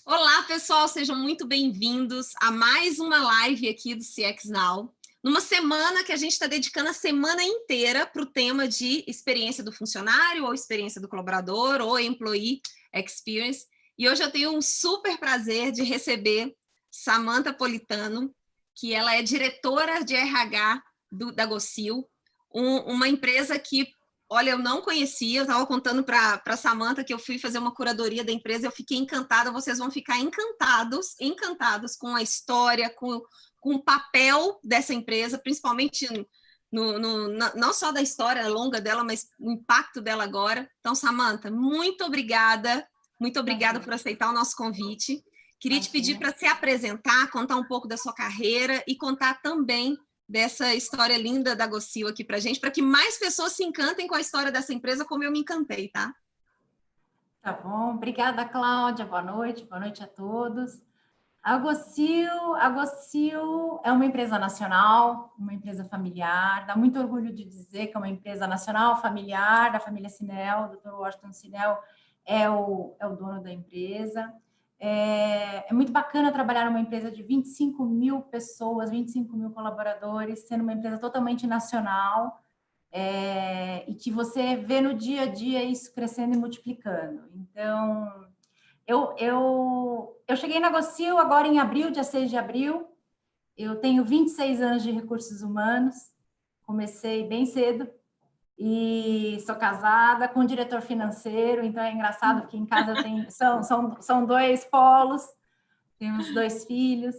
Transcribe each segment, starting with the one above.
Olá, pessoal, sejam muito bem-vindos a mais uma live aqui do CX Now. Numa semana que a gente está dedicando a semana inteira para o tema de experiência do funcionário, ou experiência do colaborador, ou employee experience. E hoje eu tenho um super prazer de receber Samantha Politano, que ela é diretora de RH da Gocil, uma empresa que, olha, eu não conhecia, eu estava contando para a Samantha que eu fui fazer uma curadoria da empresa, eu fiquei encantada, vocês vão ficar encantados com a história, com o papel dessa empresa, principalmente não só da história longa dela, mas o impacto dela agora. Então, Samantha, muito obrigada por aceitar o nosso convite. Queria te pedir para se apresentar, contar um pouco da sua carreira e contar também dessa história linda da Gocil aqui pra gente, para que mais pessoas se encantem com a história dessa empresa como eu me encantei, tá? Tá bom, obrigada, Cláudia, boa noite a todos. A Gocil é uma empresa nacional, uma empresa familiar, dá muito orgulho de dizer que é uma empresa nacional, familiar, da família Sinel, o Dr. Washington Sinel é o dono da empresa. É muito bacana trabalhar numa empresa de 25 mil pessoas, 25 mil colaboradores, sendo uma empresa totalmente nacional, e que você vê no dia a dia isso crescendo e multiplicando. Então, eu cheguei na Gocil agora em abril, dia 6 de abril, eu tenho 26 anos de recursos humanos, comecei bem cedo, e sou casada com um diretor financeiro, então é engraçado porque em casa eu tenho, são dois polos, temos 2 filhos.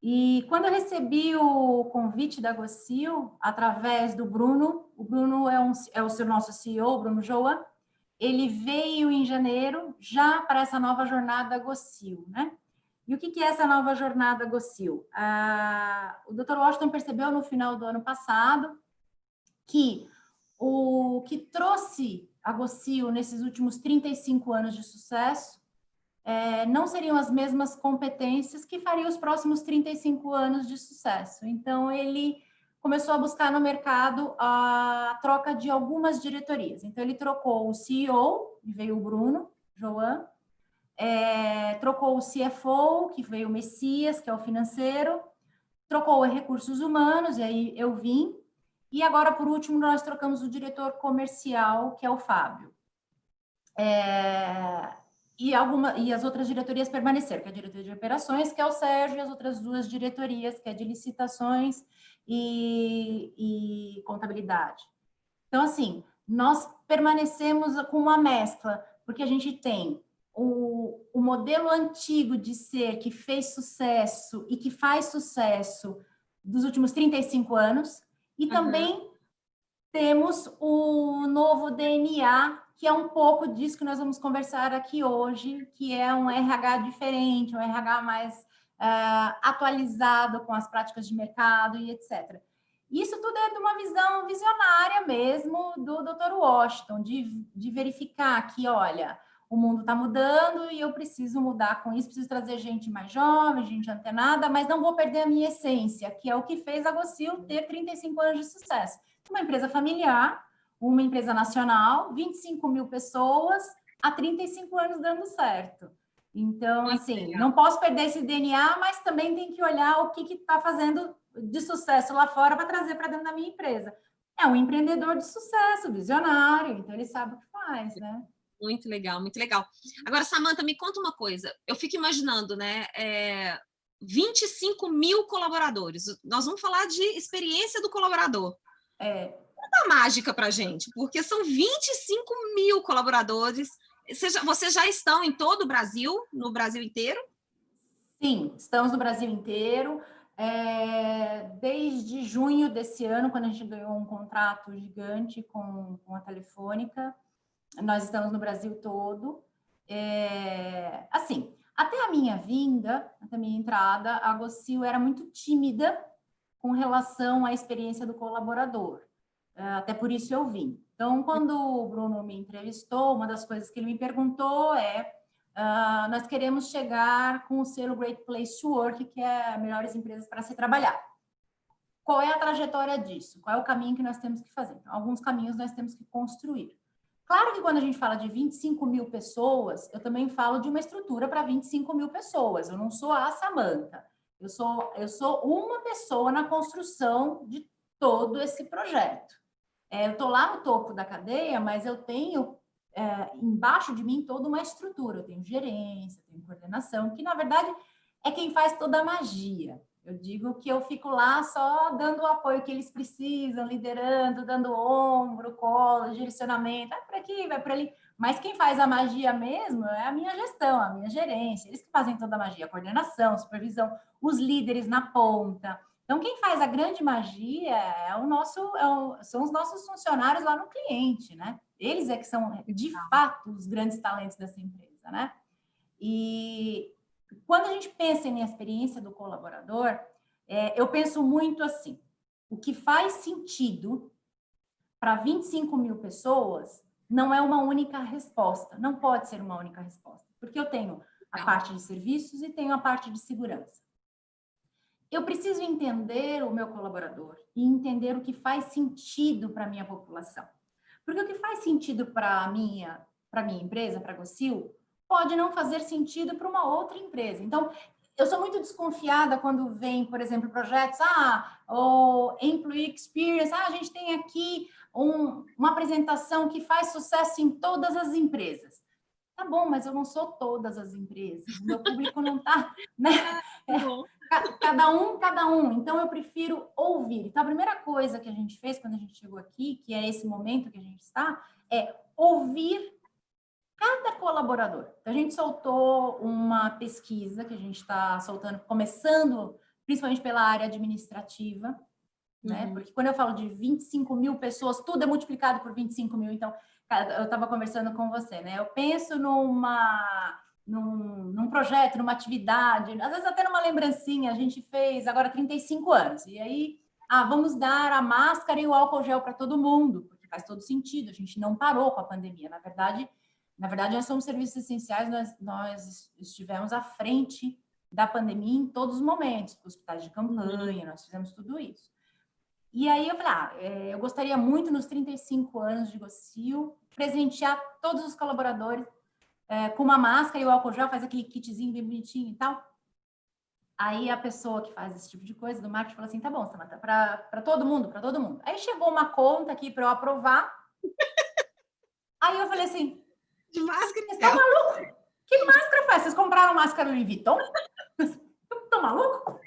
E quando eu recebi o convite da Gocil, através do Bruno, o Bruno é o nosso CEO, o Bruno Joa, ele veio em janeiro já para essa nova jornada Gocil, né? E o que é essa nova jornada Gocil? O Dr. Washington percebeu no final do ano passado que o que trouxe a Gocil nesses últimos 35 anos de sucesso não seriam as mesmas competências que fariam os próximos 35 anos de sucesso. Então, ele começou a buscar no mercado a troca de algumas diretorias. Então, ele trocou o CEO, e veio o Bruno Joan, trocou o CFO, que veio o Messias, que é o financeiro, trocou os recursos humanos, e aí eu vim, e agora, por último, nós trocamos o diretor comercial, que é o Fábio. E as outras diretorias permaneceram, que é a diretoria de operações, que é o Sérgio, e as outras 2 diretorias, que é de licitações e contabilidade. Então, assim, nós permanecemos com uma mescla, porque a gente tem o modelo antigo de ser que fez sucesso e que faz sucesso dos últimos 35 anos, e também temos o novo DNA, que é um pouco disso que nós vamos conversar aqui hoje, que é um RH diferente, um RH mais atualizado com as práticas de mercado e etc. Isso tudo é de uma visão visionária mesmo do Dr. Washington, de verificar que, olha, o mundo está mudando e eu preciso mudar com isso, preciso trazer gente mais jovem, gente antenada, mas não vou perder a minha essência, que é o que fez a Gocil ter 35 anos de sucesso. Uma empresa familiar, uma empresa nacional, 25 mil pessoas, há 35 anos dando certo. Então, assim, não posso perder esse DNA, mas também tem que olhar o que está fazendo de sucesso lá fora para trazer para dentro da minha empresa. É um empreendedor de sucesso, visionário, então ele sabe o que faz, né? Muito legal, muito legal. Agora, Samantha, me conta uma coisa. Eu fico imaginando, né? 25 mil colaboradores. Nós vamos falar de experiência do colaborador. Conta a mágica para a gente, porque são 25 mil colaboradores. Vocês já estão em todo o Brasil, no Brasil inteiro? Sim, estamos no Brasil inteiro. Desde junho desse ano, quando a gente ganhou um contrato gigante com a Telefônica, nós estamos no Brasil todo. Assim, até a minha vinda, até a minha entrada, a Gocil era muito tímida com relação à experiência do colaborador. Até por isso eu vim. Então, quando o Bruno me entrevistou, uma das coisas que ele me perguntou nós queremos chegar com o selo Great Place to Work, que é melhores empresas para se trabalhar. Qual é a trajetória disso? Qual é o caminho que nós temos que fazer? Então, alguns caminhos nós temos que construir. Claro que quando a gente fala de 25 mil pessoas, eu também falo de uma estrutura para 25 mil pessoas. Eu não sou a Samantha. Eu sou uma pessoa na construção de todo esse projeto. Eu estou lá no topo da cadeia, mas eu tenho embaixo de mim toda uma estrutura. Eu tenho gerência, tenho coordenação, que na verdade é quem faz toda a magia. Eu digo que eu fico lá só dando o apoio que eles precisam, liderando, dando ombro, colo, direcionamento, vai por aqui, vai por ali. Mas quem faz a magia mesmo é a minha gestão, a minha gerência. Eles que fazem toda a magia, a coordenação, supervisão, os líderes na ponta. Então, quem faz a grande magia são os nossos funcionários lá no cliente, né? Eles é que são, de fato, os grandes talentos dessa empresa, né? E quando a gente pensa em experiência do colaborador, eu penso muito assim, o que faz sentido para 25 mil pessoas não é uma única resposta, não pode ser uma única resposta, porque eu tenho a parte de serviços e tenho a parte de segurança. Eu preciso entender o meu colaborador e entender o que faz sentido para a minha população. Porque o que faz sentido para a minha empresa, para a Gocil, pode não fazer sentido para uma outra empresa. Então, eu sou muito desconfiada quando vem, por exemplo, projetos, o Employee Experience, a gente tem aqui uma apresentação que faz sucesso em todas as empresas. Tá bom, mas eu não sou todas as empresas, o meu público não está, né? Cada um. Então, eu prefiro ouvir. Então, a primeira coisa que a gente fez quando a gente chegou aqui, que é esse momento que a gente está, é ouvir cada colaborador. Então, a gente soltou uma pesquisa que a gente está soltando, começando principalmente pela área administrativa, né? Porque quando eu falo de 25 mil pessoas, tudo é multiplicado por 25 mil. Então, eu estava conversando com você, né? Eu penso num projeto, numa atividade, às vezes até numa lembrancinha, a gente fez agora 35 anos, e aí, vamos dar a máscara e o álcool gel para todo mundo, porque faz todo sentido, a gente não parou com a pandemia, na verdade nós somos serviços essenciais, nós estivemos à frente da pandemia em todos os momentos, hospitais de campanha, nós fizemos tudo isso. E aí eu falei, eu gostaria muito, nos 35 anos de Gocil, presentear todos os colaboradores com uma máscara e o álcool gel, faz aquele kitzinho bem bonitinho e tal. Aí a pessoa que faz esse tipo de coisa do marketing falou assim, tá bom, Samantha, para todo mundo, para todo mundo. Aí chegou uma conta aqui para eu aprovar. Aí eu falei assim, de máscara, vocês estão malucos? Que máscara faz? Vocês compraram máscara Louis Vuitton? Estão malucos?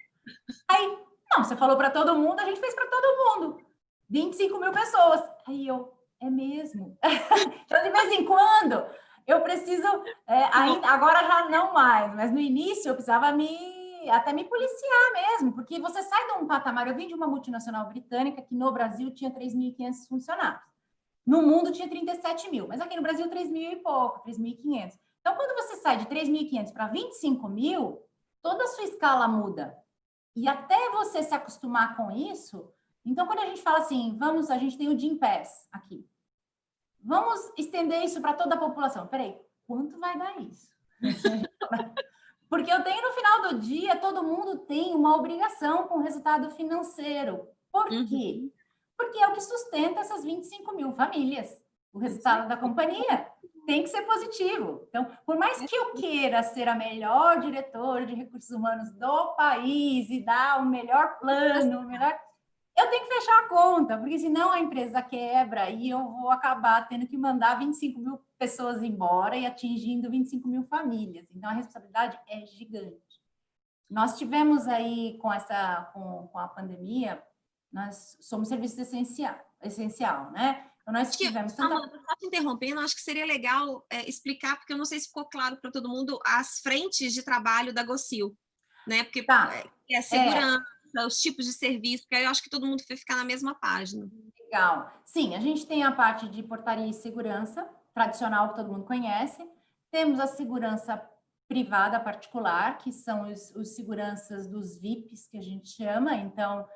Aí, não, você falou para todo mundo, a gente fez para todo mundo. 25 mil pessoas. Aí é mesmo. Então, de vez em quando, eu preciso, ainda, agora já não mais, mas no início eu precisava até me policiar mesmo, porque você sai de um patamar, eu vim de uma multinacional britânica que no Brasil tinha 3.500 funcionários. No mundo tinha 37 mil, mas aqui no Brasil 3 mil e pouco, 3.500. Então, quando você sai de 3.500 para 25 mil, toda a sua escala muda. E até você se acostumar com isso, então quando a gente fala assim, a gente tem o Gympass aqui, vamos estender isso para toda a população. Peraí, quanto vai dar isso? Porque eu tenho no final do dia, todo mundo tem uma obrigação com o resultado financeiro. Por quê? Porque é o que sustenta essas 25 mil famílias. O resultado da companhia tem que ser positivo. Então, por mais que eu queira ser a melhor diretora de recursos humanos do país e dar o melhor plano, eu tenho que fechar a conta, porque senão a empresa quebra e eu vou acabar tendo que mandar 25 mil pessoas embora e atingindo 25 mil famílias. Então, a responsabilidade é gigante. Nós tivemos aí, com a pandemia, nós somos serviço essencial, né? Então, nós tivemos só te interrompendo, acho que seria legal explicar, porque eu não sei se ficou claro para todo mundo, as frentes de trabalho da Gocil, né? Porque é segurança, os tipos de serviço, porque aí eu acho que todo mundo vai ficar na mesma página. Legal. Sim, a gente tem a parte de portaria e segurança, tradicional, que todo mundo conhece. Temos a segurança privada, particular, que são os seguranças dos VIPs, que a gente chama. Então,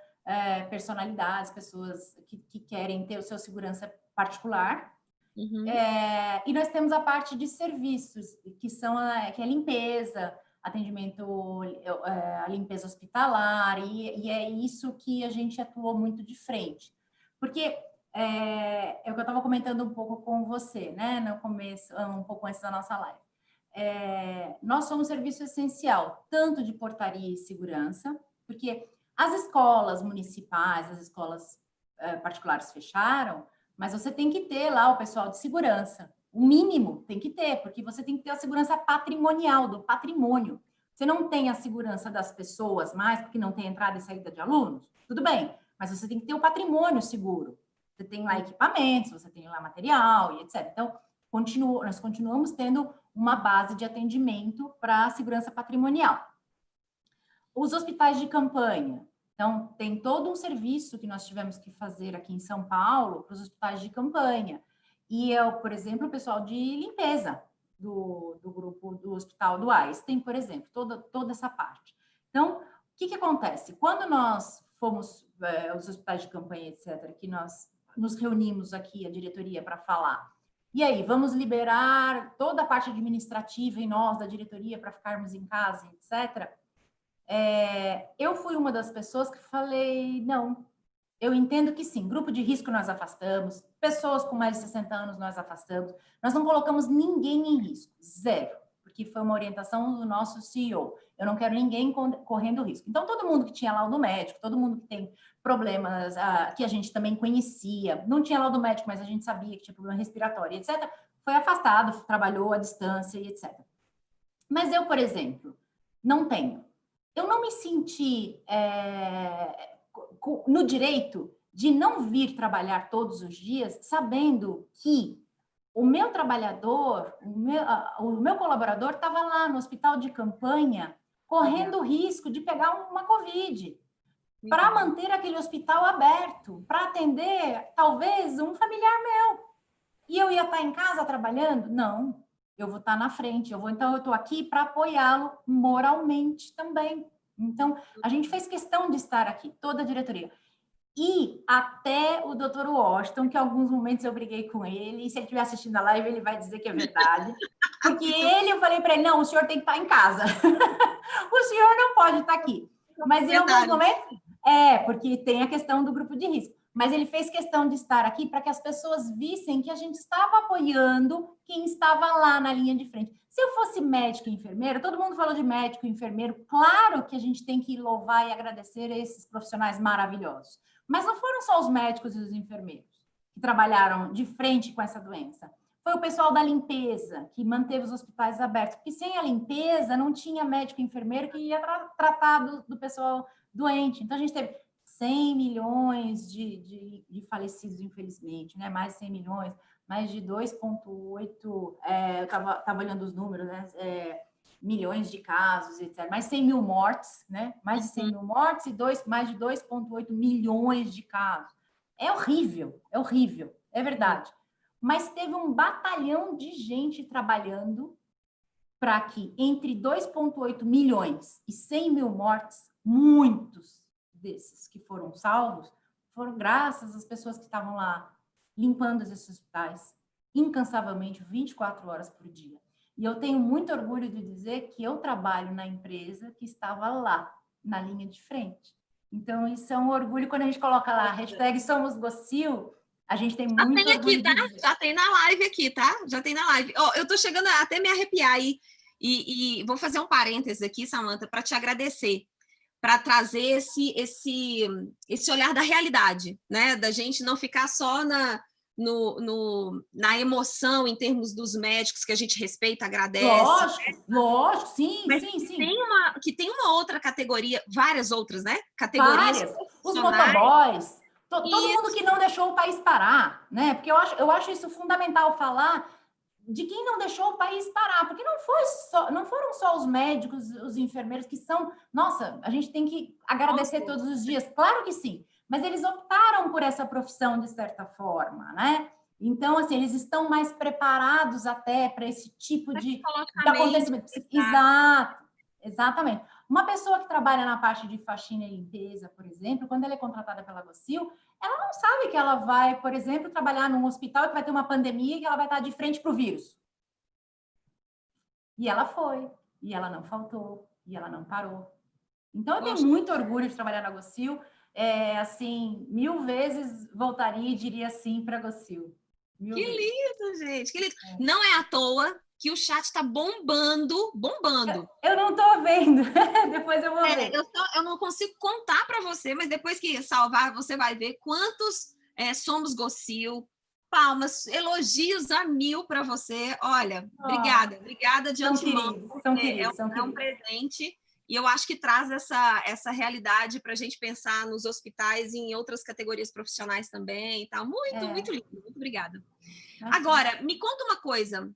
personalidades, pessoas que querem ter o seu segurança particular. E nós temos a parte de serviços, que é limpeza, atendimento, a limpeza hospitalar, e é isso que a gente atuou muito de frente. Porque é o que eu estava comentando um pouco com você, né? No começo, um pouco antes da nossa live. Nós somos serviço essencial, tanto de portaria e segurança, porque as escolas municipais, as escolas particulares fecharam, mas você tem que ter lá o pessoal de segurança. O mínimo tem que ter, porque você tem que ter a segurança patrimonial, do patrimônio. Você não tem a segurança das pessoas mais, porque não tem entrada e saída de alunos, tudo bem, mas você tem que ter o patrimônio seguro. Você tem lá equipamentos, você tem lá material e etc. Então, nós continuamos tendo uma base de atendimento para a segurança patrimonial. Os hospitais de campanha. Então, tem todo um serviço que nós tivemos que fazer aqui em São Paulo para os hospitais de campanha. E por exemplo, o pessoal de limpeza do grupo do Hospital do Einstein, por exemplo, toda essa parte. Então, o que acontece? Quando nós fomos, os hospitais de campanha, etc., que nós nos reunimos aqui, a diretoria, para falar, e aí, vamos liberar toda a parte administrativa em nós, da diretoria, para ficarmos em casa, etc., eu fui uma das pessoas que falei, não, eu entendo que sim, grupo de risco nós afastamos, pessoas com mais de 60 anos nós afastamos, nós não colocamos ninguém em risco, zero, porque foi uma orientação do nosso CEO, eu não quero ninguém correndo risco. Então, todo mundo que tinha laudo médico, todo mundo que tem problemas que a gente também conhecia, não tinha laudo médico, mas a gente sabia que tinha problema respiratório, etc., foi afastado, trabalhou à distância e etc. Mas eu, por exemplo, não tenho. Eu não me senti no direito de não vir trabalhar todos os dias, sabendo que o meu trabalhador, o meu colaborador estava lá no hospital de campanha, correndo o risco de pegar uma Covid, para manter aquele hospital aberto, para atender talvez um familiar meu. E eu ia estar em casa trabalhando? Não, eu vou estar na frente, então eu estou aqui para apoiá-lo moralmente também. Então, a gente fez questão de estar aqui, toda a diretoria. E até o Dr. Washington, que em alguns momentos eu briguei com ele, e se ele estiver assistindo a live, ele vai dizer que é verdade. Porque eu falei para ele, não, o senhor tem que estar em casa. O senhor não pode estar aqui. Mas em alguns momentos, porque tem a questão do grupo de risco. Mas ele fez questão de estar aqui para que as pessoas vissem que a gente estava apoiando quem estava lá na linha de frente. Se eu fosse médico e enfermeiro, todo mundo falou de médico e enfermeiro, claro que a gente tem que louvar e agradecer a esses profissionais maravilhosos. Mas não foram só os médicos e os enfermeiros que trabalharam de frente com essa doença. Foi o pessoal da limpeza, que manteve os hospitais abertos. Porque sem a limpeza, não tinha médico e enfermeiro que ia tratar do pessoal doente. Então, a gente teve 100 milhões de falecidos, infelizmente, né? Mais de 100 milhões, mais de 2,8, eu estava olhando os números, né? Milhões de casos, etc. Mais 100 mil mortes, né? Mais de 100 mil mortes e mais de 2,8 milhões de casos. É horrível, é verdade. Mas teve um batalhão de gente trabalhando para que entre 2,8 milhões e 100 mil mortes, muitos desses que foram salvos, foram graças às pessoas que estavam lá limpando esses hospitais incansavelmente, 24 horas por dia. E eu tenho muito orgulho de dizer que eu trabalho na empresa que estava lá, na linha de frente. Então, isso é um orgulho quando a gente coloca lá, #SomosGocil, a gente tem muito orgulho de dizer. Já tem na live aqui, tá? Já tem na live. Eu tô chegando a até me arrepiar aí. E vou fazer um parênteses aqui, Samantha, para te agradecer, para trazer esse olhar da realidade, né? Da gente não ficar só na emoção em termos dos médicos, que a gente respeita, agradece. Lógico, sim, mas sim. Que tem uma outra categoria, várias outras, né? Categorias. Várias. Os motoboys, todo mundo que não deixou o país parar, né? Porque eu acho isso fundamental falar de quem não deixou o país parar, porque não foram só os médicos, os enfermeiros que são, nossa, a gente tem que agradecer todos os dias, claro que sim, mas eles optaram por essa profissão de certa forma, né? Então, assim, eles estão mais preparados até para esse tipo de acontecimento. Exato, exatamente. Uma pessoa que trabalha na parte de faxina e limpeza, por exemplo, quando ela é contratada pela Gocil, ela não sabe que ela vai, por exemplo, trabalhar num hospital que vai ter uma pandemia e que ela vai estar de frente para o vírus. E ela foi, e ela não faltou, e ela não parou. Então, eu tenho muito orgulho de trabalhar na Gocil. assim, 1000 vezes voltaria e diria sim para Gossil. Que lindo, gente, que lindo. Não é à toa que o chat está bombando. Eu não estou vendo, depois eu vou ver. Eu não consigo contar para você, mas depois que salvar, você vai ver quantos somos Gossil. Palmas, elogios a 1000 para você. Olha, obrigada de antemão. São queridos. É um presente. E eu acho que traz essa realidade para a gente pensar nos hospitais e em outras categorias profissionais também e tal. Muito lindo. Muito obrigada. Agora, me conta uma coisa.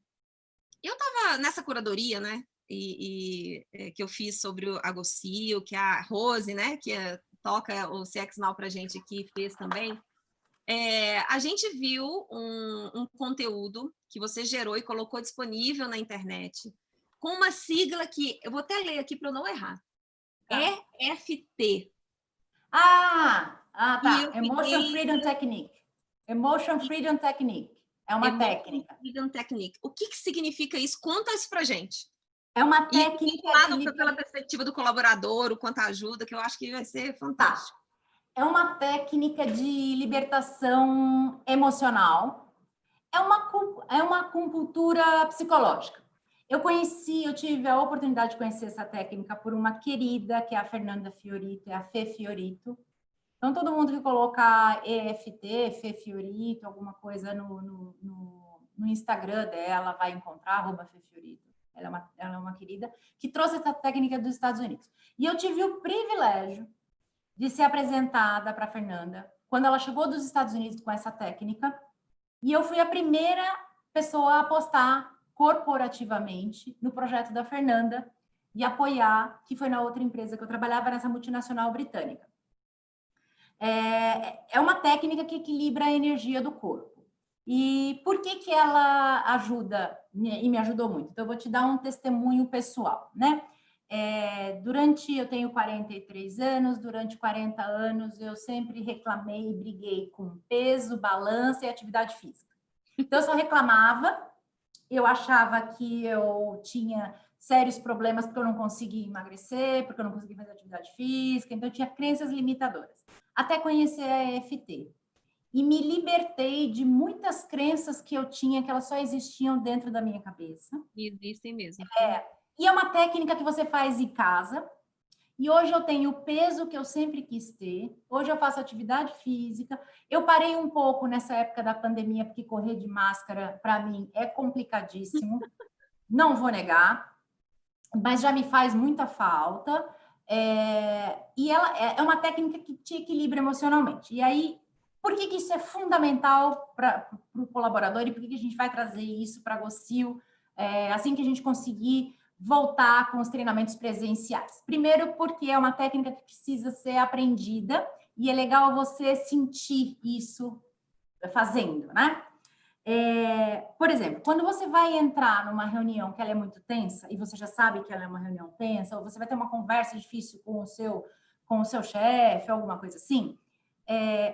Eu estava nessa curadoria, né? Que eu fiz sobre a Gossil, que a Rose, né? Que toca o CX Now para a gente aqui, fez também. A gente viu um conteúdo que você gerou e colocou disponível na internet, com uma sigla que eu vou até ler aqui para eu não errar. EFT. Tá. Emotion Freedom Technique. Emotion Freedom Technique. É uma técnica. Freedom Technique. O que significa isso? Conta isso para gente. É uma técnica... pela perspectiva do colaborador, o quanto ajuda, que eu acho que vai ser fantástico. É uma técnica de libertação emocional. É uma acupuntura psicológica. Eu tive a oportunidade de conhecer essa técnica por uma querida, que é a Fernanda Fiorito, é a Fê Fiorito. Então, todo mundo que colocar EFT, Fê Fiorito, alguma coisa no Instagram dela, vai encontrar, @Fê Fiorito. Ela é uma querida, que trouxe essa técnica dos Estados Unidos. E eu tive o privilégio de ser apresentada para a Fernanda, quando ela chegou dos Estados Unidos com essa técnica, e eu fui a primeira pessoa a apostar corporativamente no projeto da Fernanda e apoiar, que foi na outra empresa que eu trabalhava, nessa multinacional britânica. É uma técnica que equilibra a energia do corpo. E por que ela ajuda, e me ajudou muito? Então, eu vou te dar um testemunho pessoal, né? Eu tenho 43 anos, durante 40 anos eu sempre reclamei e briguei com peso, balança e atividade física. Então, eu só reclamava, eu achava que eu tinha sérios problemas porque eu não conseguia emagrecer, porque eu não conseguia fazer atividade física, então eu tinha crenças limitadoras. Até conhecer a EFT. E me libertei de muitas crenças que eu tinha, que elas só existiam dentro da minha cabeça. Existem mesmo. E é uma técnica que você faz em casa. E hoje eu tenho o peso que eu sempre quis ter. Hoje eu faço atividade física. Eu parei um pouco nessa época da pandemia, porque correr de máscara, para mim, é complicadíssimo. Não vou negar. Mas já me faz muita falta. E ela é uma técnica que te equilibra emocionalmente. E aí, por que isso é fundamental para o colaborador e por que a gente vai trazer isso para a Gossil assim que a gente conseguir voltar com os treinamentos presenciais? Primeiro, porque é uma técnica que precisa ser aprendida e é legal você sentir isso fazendo, né? Por exemplo, quando você vai entrar numa reunião que ela é muito tensa e você já sabe que ela é uma reunião tensa, ou você vai ter uma conversa difícil com o seu chefe, alguma coisa assim,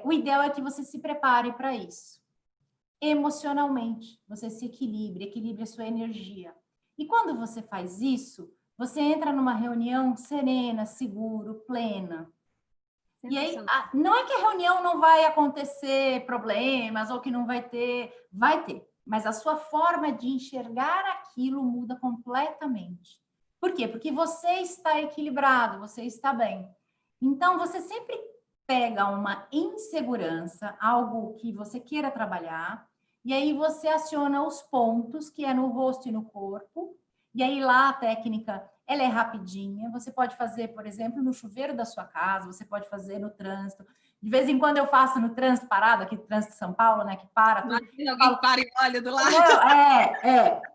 o ideal é que você se prepare para isso. Emocionalmente, você se equilibre a sua energia. E quando você faz isso, você entra numa reunião serena, seguro, plena. E aí, não é que a reunião não vai acontecer problemas ou que não vai ter, mas a sua forma de enxergar aquilo muda completamente. Por quê? Porque você está equilibrado, você está bem. Então, você sempre pega uma insegurança, algo que você queira trabalhar, e aí você aciona os pontos, que é no rosto e no corpo, e aí lá a técnica, ela é rapidinha, você pode fazer, por exemplo, no chuveiro da sua casa, você pode fazer no trânsito. De vez em quando eu faço no trânsito parado, aqui no trânsito de São Paulo, né, que para tudo. Alguém para e olha do lado.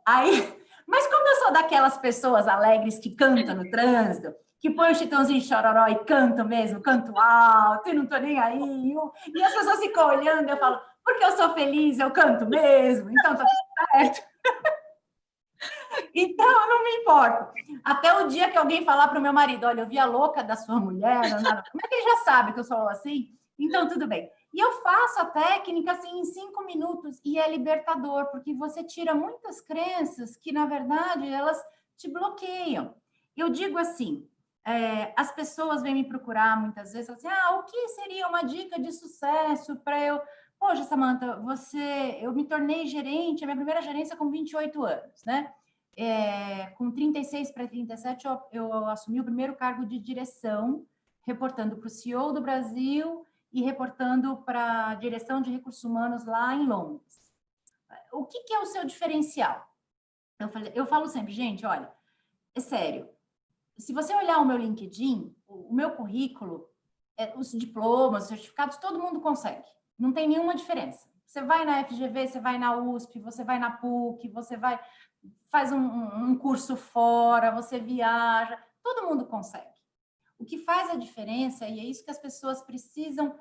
Aí, mas como eu sou daquelas pessoas alegres que cantam no trânsito, que põe o Chitãozinho Chororó e canto mesmo, canto alto, e não tô nem aí. E as pessoas ficam olhando, eu falo, porque eu sou feliz, eu canto mesmo, então tá tudo certo. Então, eu não me importo. Até o dia que alguém falar para o meu marido, olha, eu vi a louca da sua mulher, nada. Como é que ele já sabe que eu sou assim? Então, tudo bem. E eu faço a técnica assim em 5 minutos e é libertador, porque você tira muitas crenças que, na verdade, elas te bloqueiam. Eu digo assim, As pessoas vêm me procurar muitas vezes, falam assim, o que seria uma dica de sucesso para eu... Poxa, Samantha, eu me tornei gerente, a minha primeira gerência com 28 anos, né? Com 36 para 37, eu assumi o primeiro cargo de direção, reportando para o CEO do Brasil e reportando para a direção de recursos humanos lá em Londres. O que é o seu diferencial? Eu falo sempre, gente, olha, é sério, se você olhar o meu LinkedIn, o meu currículo, os diplomas, os certificados, todo mundo consegue. Não tem nenhuma diferença. Você vai na FGV, você vai na USP, você vai na PUC, você faz um curso fora, você viaja, todo mundo consegue. O que faz a diferença, e é isso que as pessoas precisam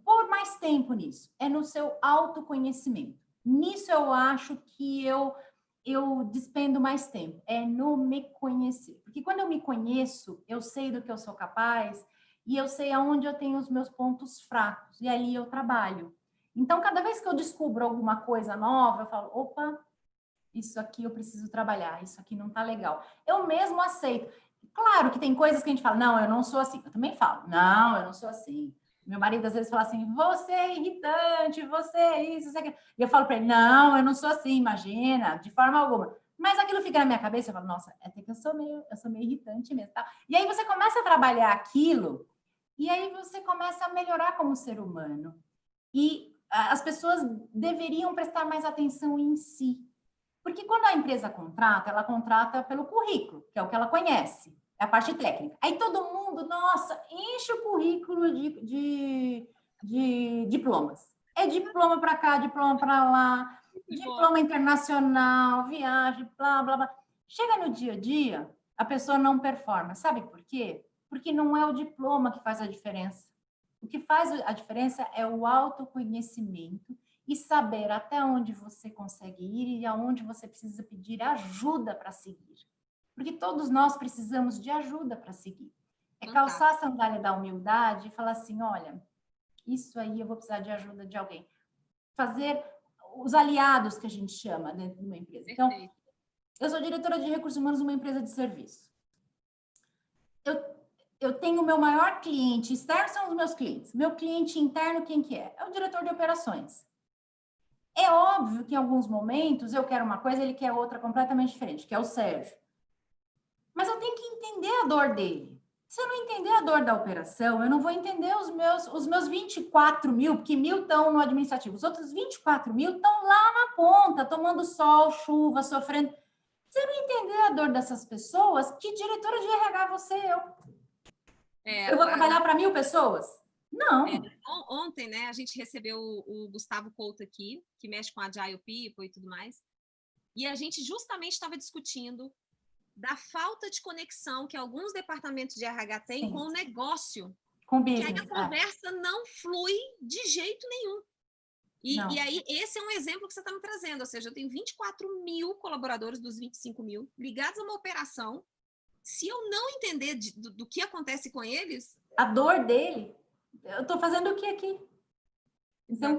pôr mais tempo nisso, é no seu autoconhecimento. Nisso eu acho que eu despendo mais tempo, é no me conhecer. Porque quando eu me conheço, eu sei do que eu sou capaz e eu sei aonde eu tenho os meus pontos fracos, e ali eu trabalho. Então, cada vez que eu descubro alguma coisa nova, eu falo, opa, isso aqui eu preciso trabalhar, isso aqui não tá legal. Eu mesmo aceito. Claro que tem coisas que a gente fala, não, eu não sou assim. Eu também falo, não, eu não sou assim. Meu marido às vezes fala assim, você é irritante, você é isso, isso, aquilo. E eu falo para ele, não, eu não sou assim, imagina, de forma alguma. Mas aquilo fica na minha cabeça, eu falo, nossa, até que eu sou meio irritante mesmo, tá? E aí você começa a trabalhar aquilo, e aí você começa a melhorar como ser humano. E as pessoas deveriam prestar mais atenção em si. Porque quando a empresa contrata, ela contrata pelo currículo, que é o que ela conhece, é a parte técnica. Aí todo mundo, nossa, enche o currículo de diplomas. É diploma para cá, diploma para lá, diploma internacional, viagem, blá, blá, blá. Chega no dia a dia, a pessoa não performa. Sabe por quê? Porque não é o diploma que faz a diferença. O que faz a diferença é o autoconhecimento e saber até onde você consegue ir e aonde você precisa pedir ajuda para seguir. Porque todos nós precisamos de ajuda para seguir. É calçar a sandália da humildade e falar assim, olha, isso aí eu vou precisar de ajuda de alguém. Fazer os aliados que a gente chama dentro de uma empresa. Então, eu sou diretora de recursos humanos numa empresa de serviço. Eu tenho o meu maior cliente externo, são os meus clientes. Meu cliente interno, quem que é? É o diretor de operações. É óbvio que em alguns momentos eu quero uma coisa, ele quer outra completamente diferente, que é o Sérgio. Mas eu tenho que entender a dor dele. Se eu não entender a dor da operação, eu não vou entender os meus 24 mil, porque 1.000 estão no administrativo. Os outros 24 mil estão lá na ponta, tomando sol, chuva, sofrendo. Se eu não entender a dor dessas pessoas, que diretora de RH você eu? Eu vou trabalhar para 1.000 pessoas? Não. Ontem, né, a gente recebeu o Gustavo Couto aqui, que mexe com Agile People e tudo mais, e a gente justamente estava discutindo da falta de conexão que alguns departamentos de RH têm com o negócio. Com business. Que aí a conversa não flui de jeito nenhum. E aí, esse é um exemplo que você está me trazendo, ou seja, eu tenho 24 mil colaboradores dos 25 mil ligados a uma operação. Se eu não entender do que acontece com eles... A dor dele, eu estou fazendo o que aqui? Então,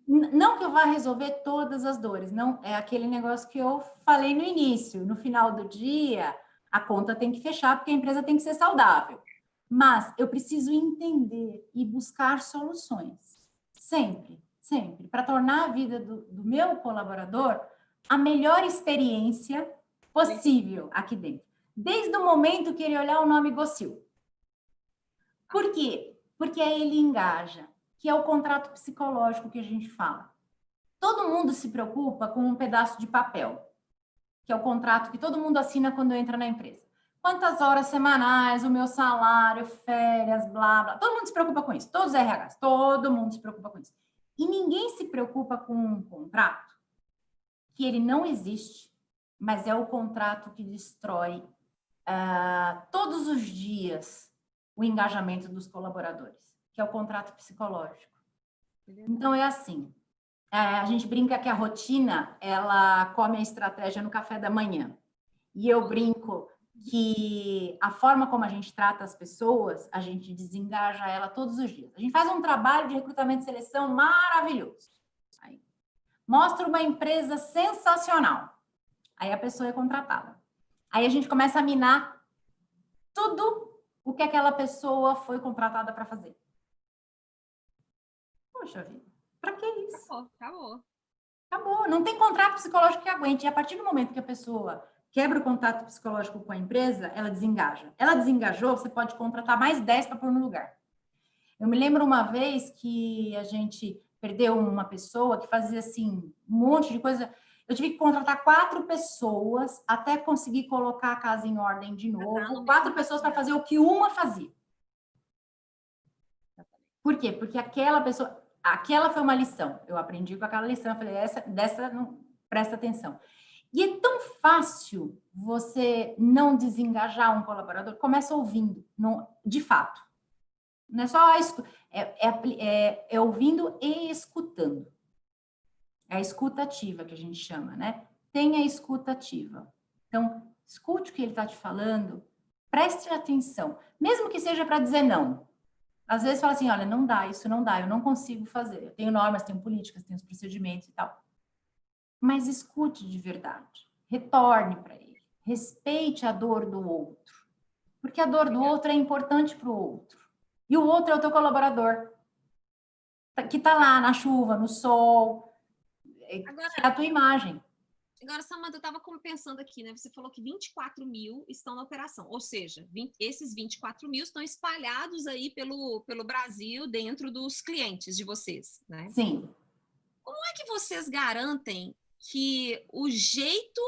não que eu vá resolver todas as dores, não é aquele negócio que eu falei no início. No final do dia, a conta tem que fechar, porque a empresa tem que ser saudável. Mas eu preciso entender e buscar soluções. Sempre, sempre. Para tornar a vida do meu colaborador a melhor experiência possível aqui dentro. Desde o momento que ele olhar o nome Gocil. Por quê? Porque aí ele engaja, que é o contrato psicológico que a gente fala. Todo mundo se preocupa com um pedaço de papel, que é o contrato que todo mundo assina quando entra na empresa. Quantas horas semanais, o meu salário, férias, blá, blá. Todo mundo se preocupa com isso. Todos os RHs, todo mundo se preocupa com isso. E ninguém se preocupa com um contrato que ele não existe, mas é o contrato que destrói todos os dias o engajamento dos colaboradores, que é o contrato psicológico. Então, é assim, a gente brinca que a rotina, ela come a estratégia no café da manhã. E eu brinco que a forma como a gente trata as pessoas, a gente desengaja ela todos os dias. A gente faz um trabalho de recrutamento e seleção maravilhoso. Aí, mostra uma empresa sensacional. Aí a pessoa é contratada. Aí a gente começa a minar tudo o que aquela pessoa foi contratada para fazer. Poxa vida, para que isso? Acabou. Não tem contrato psicológico que aguente. E a partir do momento que a pessoa quebra o contato psicológico com a empresa, ela desengaja. Ela desengajou, você pode contratar mais 10 para pôr no lugar. Eu me lembro uma vez que a gente perdeu uma pessoa que fazia assim um monte de coisa. Eu tive que contratar 4 pessoas até conseguir colocar a casa em ordem de novo. 4 pessoas para fazer o que uma fazia. Por quê? Porque aquela foi uma lição. Eu aprendi com aquela lição. Eu falei, dessa não presta atenção. E é tão fácil você não desengajar um colaborador. Começa ouvindo, de fato. Não é só é ouvindo e escutando. É a escutativa que a gente chama, né? Tenha escutativa. Então, escute o que ele está te falando, preste atenção, mesmo que seja para dizer não. Às vezes fala assim, olha, não dá, isso não dá, eu não consigo fazer. Eu tenho normas, tenho políticas, tenho os procedimentos e tal. Mas escute de verdade. Retorne para ele. Respeite a dor do outro. Porque a dor do outro é importante para o outro. E o outro é o teu colaborador. Que está lá na chuva, no sol. Agora, que é a tua imagem. Agora, Samanta, eu estava pensando aqui, né? Você falou que 24 mil estão na operação, ou seja, esses 24 mil estão espalhados aí pelo Brasil, dentro dos clientes de vocês, né? Sim. Como é que vocês garantem que o jeito,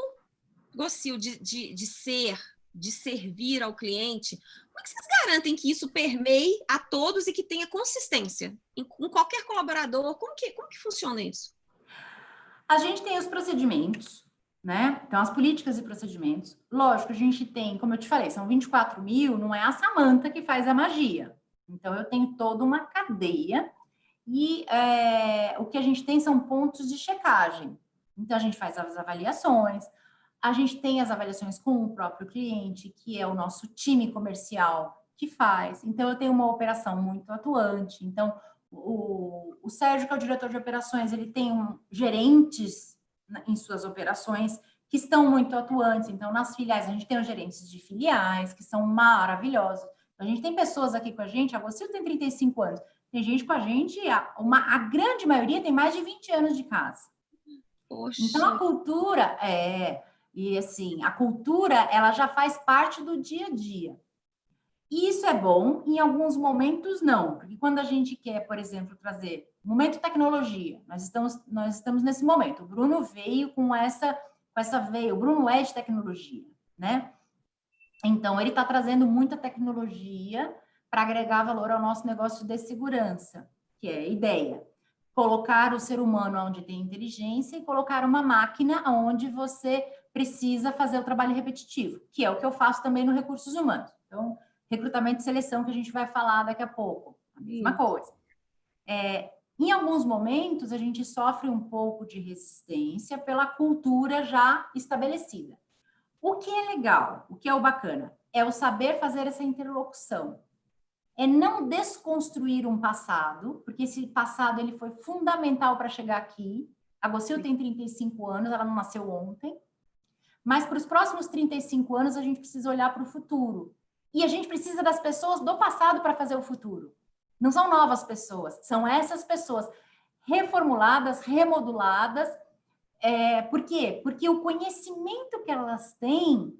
Gocil, de servir ao cliente, como é que vocês garantem que isso permeie a todos e que tenha consistência em qualquer colaborador? Como que funciona isso? A gente tem os procedimentos, né? Então, as políticas e procedimentos. Lógico, a gente tem, como eu te falei, são 24 mil, não é a Samanta que faz a magia. Então, eu tenho toda uma cadeia e o que a gente tem são pontos de checagem. Então, a gente faz as avaliações, a gente tem as avaliações com o próprio cliente, que é o nosso time comercial que faz. Então, eu tenho uma operação muito atuante. Então, o Sérgio, que é o diretor de operações, ele tem gerentes em suas operações que estão muito atuantes. Então, nas filiais, a gente tem os gerentes de filiais, que são maravilhosos. A gente tem pessoas aqui com a gente, a Gocil tem 35 anos, tem gente com a gente, a grande maioria tem mais de 20 anos de casa. Poxa. Então, a cultura a cultura, ela já faz parte do dia a dia. E isso é bom, em alguns momentos não, porque quando a gente quer, por exemplo, trazer momento tecnologia, nós estamos nesse momento. O Bruno veio com essa veia, o Bruno é de tecnologia, né? Então, ele está trazendo muita tecnologia para agregar valor ao nosso negócio de segurança, que é a ideia. Colocar o ser humano onde tem inteligência e colocar uma máquina onde você precisa fazer o trabalho repetitivo, que é o que eu faço também no Recursos Humanos. Então, recrutamento e seleção, que a gente vai falar daqui a pouco. A mesma coisa. Em alguns momentos, a gente sofre um pouco de resistência pela cultura já estabelecida. O que é legal, o que é o bacana, é o saber fazer essa interlocução. É não desconstruir um passado, porque esse passado ele foi fundamental para chegar aqui. A Gocil tem 35 anos, ela não nasceu ontem. Mas para os próximos 35 anos, a gente precisa olhar para o futuro. E a gente precisa das pessoas do passado para fazer o futuro. Não são novas pessoas, são essas pessoas reformuladas, remoduladas. Por quê? Porque o conhecimento que elas têm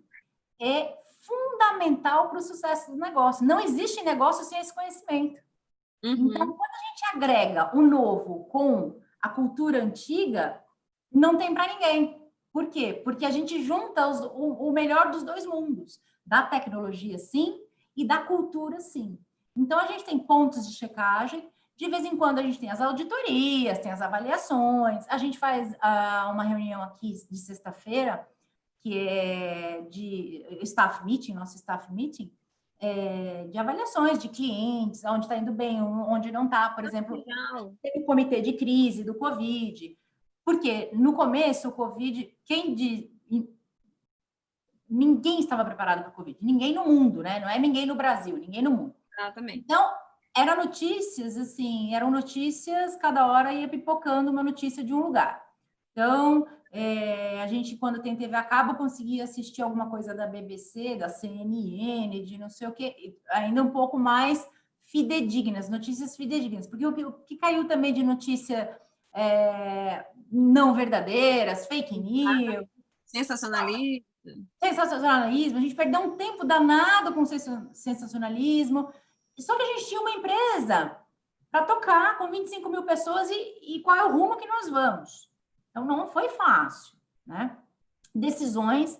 é fundamental para o sucesso do negócio. Não existe negócio sem esse conhecimento. Então, quando a gente agrega o novo com a cultura antiga, não tem para ninguém. Por quê? Porque a gente junta o melhor dos dois mundos. Da tecnologia, sim, e da cultura, sim. Então, a gente tem pontos de checagem. De vez em quando, a gente tem as auditorias, tem as avaliações. A gente faz uma reunião aqui de sexta-feira, que é de staff meeting, nosso staff meeting, de avaliações de clientes, onde está indo bem, onde não está. Por exemplo, tem o comitê de crise do Covid. Porque no começo, o Covid, ninguém estava preparado para o Covid. Ninguém no mundo, né? Não é ninguém no Brasil, ninguém no mundo. Exatamente. Então, eram notícias, cada hora ia pipocando uma notícia de um lugar. Então, A gente, quando tem TV a cabo, conseguia assistir alguma coisa da BBC, da CNN, de não sei o quê, ainda um pouco mais fidedignas, notícias fidedignas, porque o que caiu também de notícia não verdadeiras, fake news, sensacionalismo. Sensacionalismo, a gente perdeu um tempo danado com sensacionalismo, só que a gente tinha uma empresa para tocar com 25 mil pessoas e qual é o rumo que nós vamos? Então, não foi fácil, né? Decisões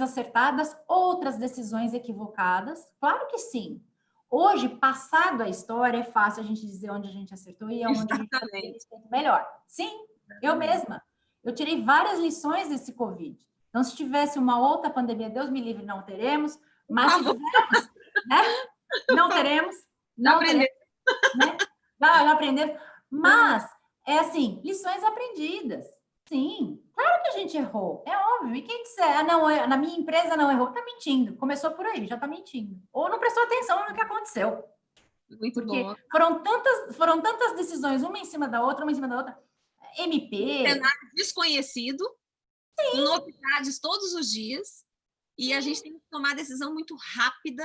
acertadas, outras decisões equivocadas, claro que sim. Hoje, passado a história, é fácil a gente dizer onde a gente acertou e onde a gente fez melhor. Sim, eu mesma. Eu tirei várias lições desse Covid. Então, se tivesse uma outra pandemia, Deus me livre, não teremos. Mas se tivermos, né? Não teremos. Não teremos. Né? Não aprendemos. Mas, é assim, lições aprendidas. Sim, claro que a gente errou, é óbvio. E quem disser, não, na minha empresa não errou, tá mentindo. Começou por aí, já tá mentindo. Ou não prestou atenção no que aconteceu. Muito porque bom. Foram tantas decisões, uma em cima da outra, MP. Cenário desconhecido, com novidades todos os dias, e a gente tem que tomar decisão muito rápida,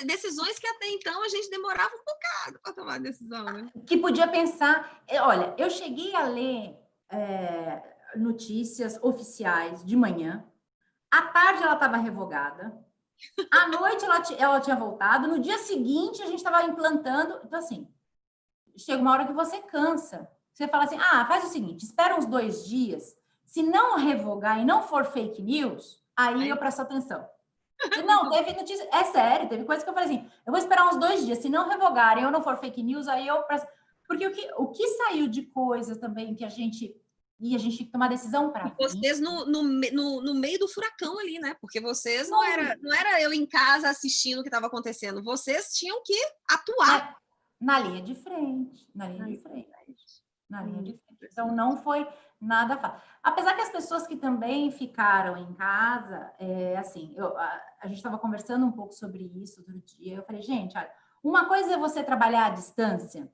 decisões que até então a gente demorava um bocado para tomar decisão, né? Que podia pensar... Olha, eu cheguei a ler notícias oficiais de manhã, à tarde ela estava revogada, à noite ela tinha voltado, no dia seguinte a gente estava implantando. Então, assim, chega uma hora que você cansa. Você fala assim, faz o seguinte, espera uns 2 dias, se não revogar e não for fake news, aí eu presto atenção. Não, teve notícia, é sério, teve coisa que eu falei assim, eu vou esperar uns 2 dias, se não revogarem ou não for fake news, aí eu presto... Porque o que saiu de coisa também que a gente tinha que tomar decisão para... Vocês no meio do furacão ali, né? Porque vocês não era eu em casa assistindo o que estava acontecendo, vocês tinham que atuar. Na linha de frente, Então, não foi nada fácil. Apesar que as pessoas que também ficaram em casa, assim, a gente estava conversando um pouco sobre isso outro dia, eu falei, gente, olha, uma coisa é você trabalhar à distância,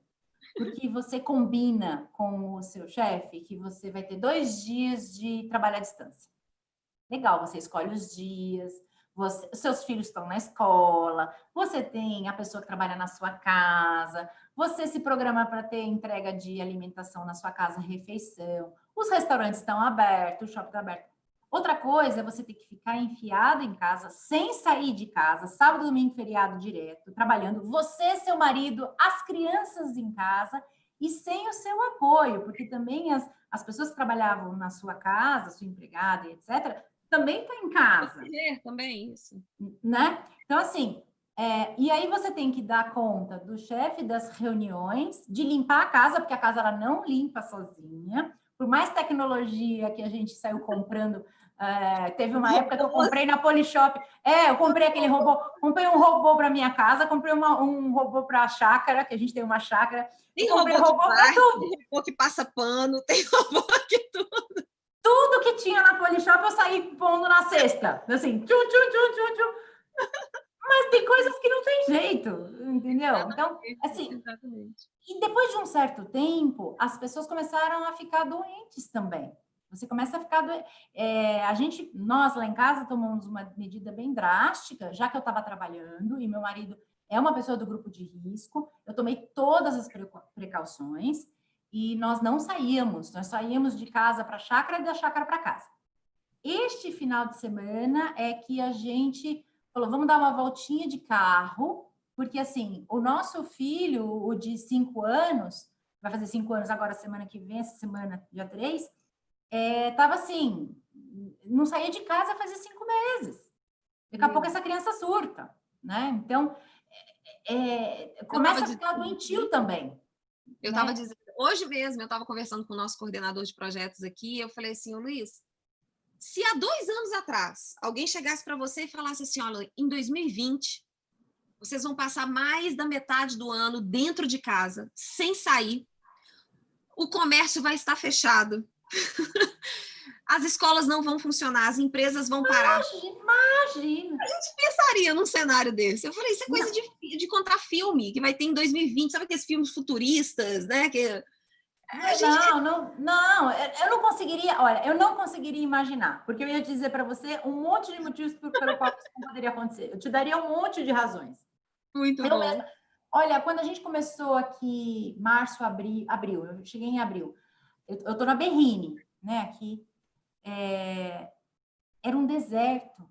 porque você combina com o seu chefe que você vai ter 2 dias de trabalho à distância. Legal, você escolhe os dias, seus filhos estão na escola, você tem a pessoa que trabalha na sua casa, você se programa para ter entrega de alimentação na sua casa, refeição, os restaurantes estão abertos, o shopping está aberto. Outra coisa é você ter que ficar enfiado em casa, sem sair de casa, sábado, domingo, feriado direto, trabalhando, você, seu marido, as crianças em casa e sem o seu apoio, porque também as pessoas que trabalhavam na sua casa, sua empregada, etc., também está em casa. Também, isso. Né? Então, assim, e aí você tem que dar conta do chefe das reuniões, de limpar a casa, porque a casa ela não limpa sozinha. Por mais tecnologia que a gente saiu comprando, teve uma época que eu comprei na Polishop. Eu comprei aquele robô, comprei um robô para minha casa, comprei um robô para a chácara, que a gente tem uma chácara. Tem robô para tudo. Tem robô que passa pano, tem robô que tudo. Tudo que tinha na Polishop eu saí pondo na cesta. Assim, tchum, tchum, tchum, tchum, tchum. Mas tem coisas que não tem jeito, entendeu? Então, assim, exatamente. E depois de um certo tempo, as pessoas começaram a ficar doentes também. Você começa a ficar doente. Nós lá em casa tomamos uma medida bem drástica, já que eu estava trabalhando e meu marido é uma pessoa do grupo de risco. Eu tomei todas as precauções e nós não saíamos. Nós saíamos de casa para a chácara e da chácara para casa. Este final de semana é que a gente falou, vamos dar uma voltinha de carro, porque, assim, o nosso filho, o de 5 anos, vai fazer 5 anos agora, semana que vem, essa semana, dia 3, estava assim, não saía de casa fazia 5 meses. Daqui a pouco essa criança surta, né? Então, começa a ficar doentio também. Eu estava dizendo, hoje mesmo, eu estava conversando com o nosso coordenador de projetos aqui, eu falei assim, Luiz, se há 2 anos atrás alguém chegasse para você e falasse assim, olha, em 2020, vocês vão passar mais da metade do ano dentro de casa, sem sair, o comércio vai estar fechado, as escolas não vão funcionar, as empresas vão parar. Imagina! A gente pensaria num cenário desse. Eu falei, isso é coisa de contar filme, que vai ter em 2020, sabe aqueles filmes futuristas, né? Eu não conseguiria, olha, eu não conseguiria imaginar, porque eu ia dizer para você um monte de motivos pelo qual isso não poderia acontecer. Eu te daria um monte de razões. Muito Eu bom. mesma, olha, quando a gente começou aqui, março, abril, eu cheguei em abril, eu tô na Berrine, né, aqui, era um deserto,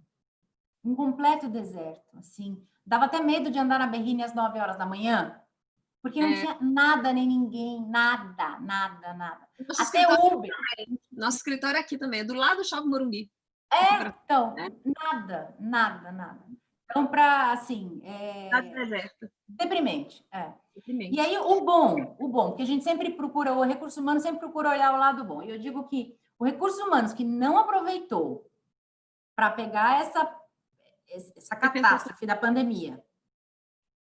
um completo deserto, assim, dava até medo de andar na Berrine às 9 horas da manhã, porque não tinha nada nem ninguém, nada. Nosso Até escritório, Uber. nosso escritório aqui também, é do lado do Shopping Morumbi. Então, nada. Então, para, assim, Cidade deserta. deprimente, E Deprimente. aí, o bom, porque a gente sempre procura, o recurso humano sempre procura olhar o lado bom. E eu digo que o recurso humano que não aproveitou para pegar essa catástrofe da pandemia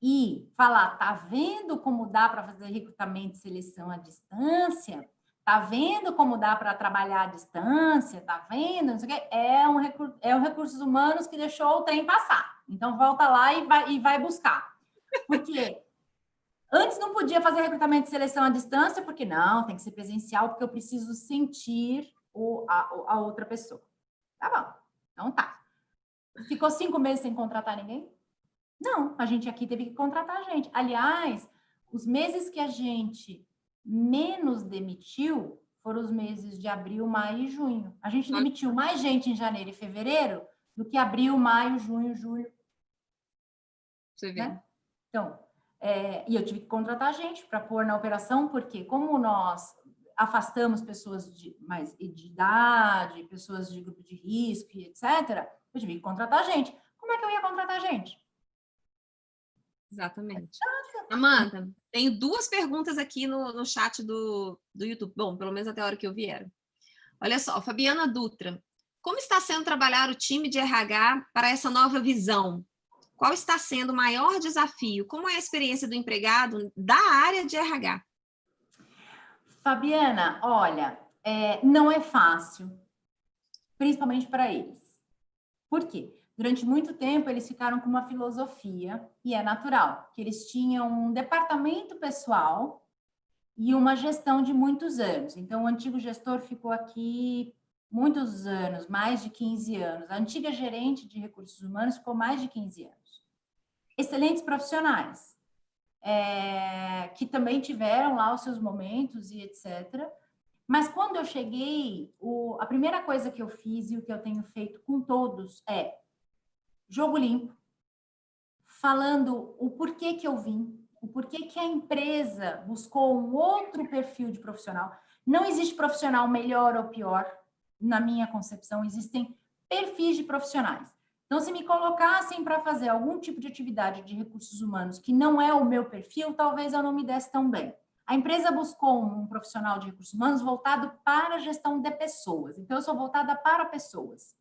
e falar, tá vendo como dá para fazer recrutamento e seleção à distância? Tá vendo como dá para trabalhar à distância? Tá vendo? Não sei o quê. É um recursos humanos que deixou o trem passar. Então, volta lá e vai buscar. Porque antes não podia fazer recrutamento e seleção à distância, porque não, tem que ser presencial, porque eu preciso sentir a outra pessoa. Tá bom, então tá. Ficou 5 meses sem contratar ninguém? Não, a gente aqui teve que contratar gente. Aliás, os meses que a gente menos demitiu foram os meses de abril, maio e junho. A gente demitiu mais gente em janeiro e fevereiro do que abril, maio, junho, julho. Você vê. Né? Então, e eu tive que contratar gente para pôr na operação, porque como nós afastamos pessoas de idade, pessoas de grupo de risco e etc., eu tive que contratar gente. Como é que eu ia contratar gente? Exatamente. Amanda, tenho 2 perguntas aqui no chat do YouTube. Bom, pelo menos até a hora que eu vier. Olha só, Fabiana Dutra. Como está sendo trabalhar o time de RH para essa nova visão? Qual está sendo o maior desafio? Como é a experiência do empregado da área de RH? Fabiana, olha, não é fácil, principalmente para eles. Por quê? Durante muito tempo, eles ficaram com uma filosofia, e é natural, que eles tinham um departamento pessoal e uma gestão de muitos anos. Então, o antigo gestor ficou aqui muitos anos, mais de 15 anos. A antiga gerente de recursos humanos ficou mais de 15 anos. Excelentes profissionais, que também tiveram lá os seus momentos e etc. Mas quando eu cheguei, a primeira coisa que eu fiz e o que eu tenho feito com todos é jogo limpo, falando o porquê que eu vim, o porquê que a empresa buscou um outro perfil de profissional. Não existe profissional melhor ou pior, na minha concepção, existem perfis de profissionais. Então, se me colocassem para fazer algum tipo de atividade de recursos humanos que não é o meu perfil, talvez eu não me desse tão bem. A empresa buscou um profissional de recursos humanos voltado para a gestão de pessoas. Então, eu sou voltada para pessoas.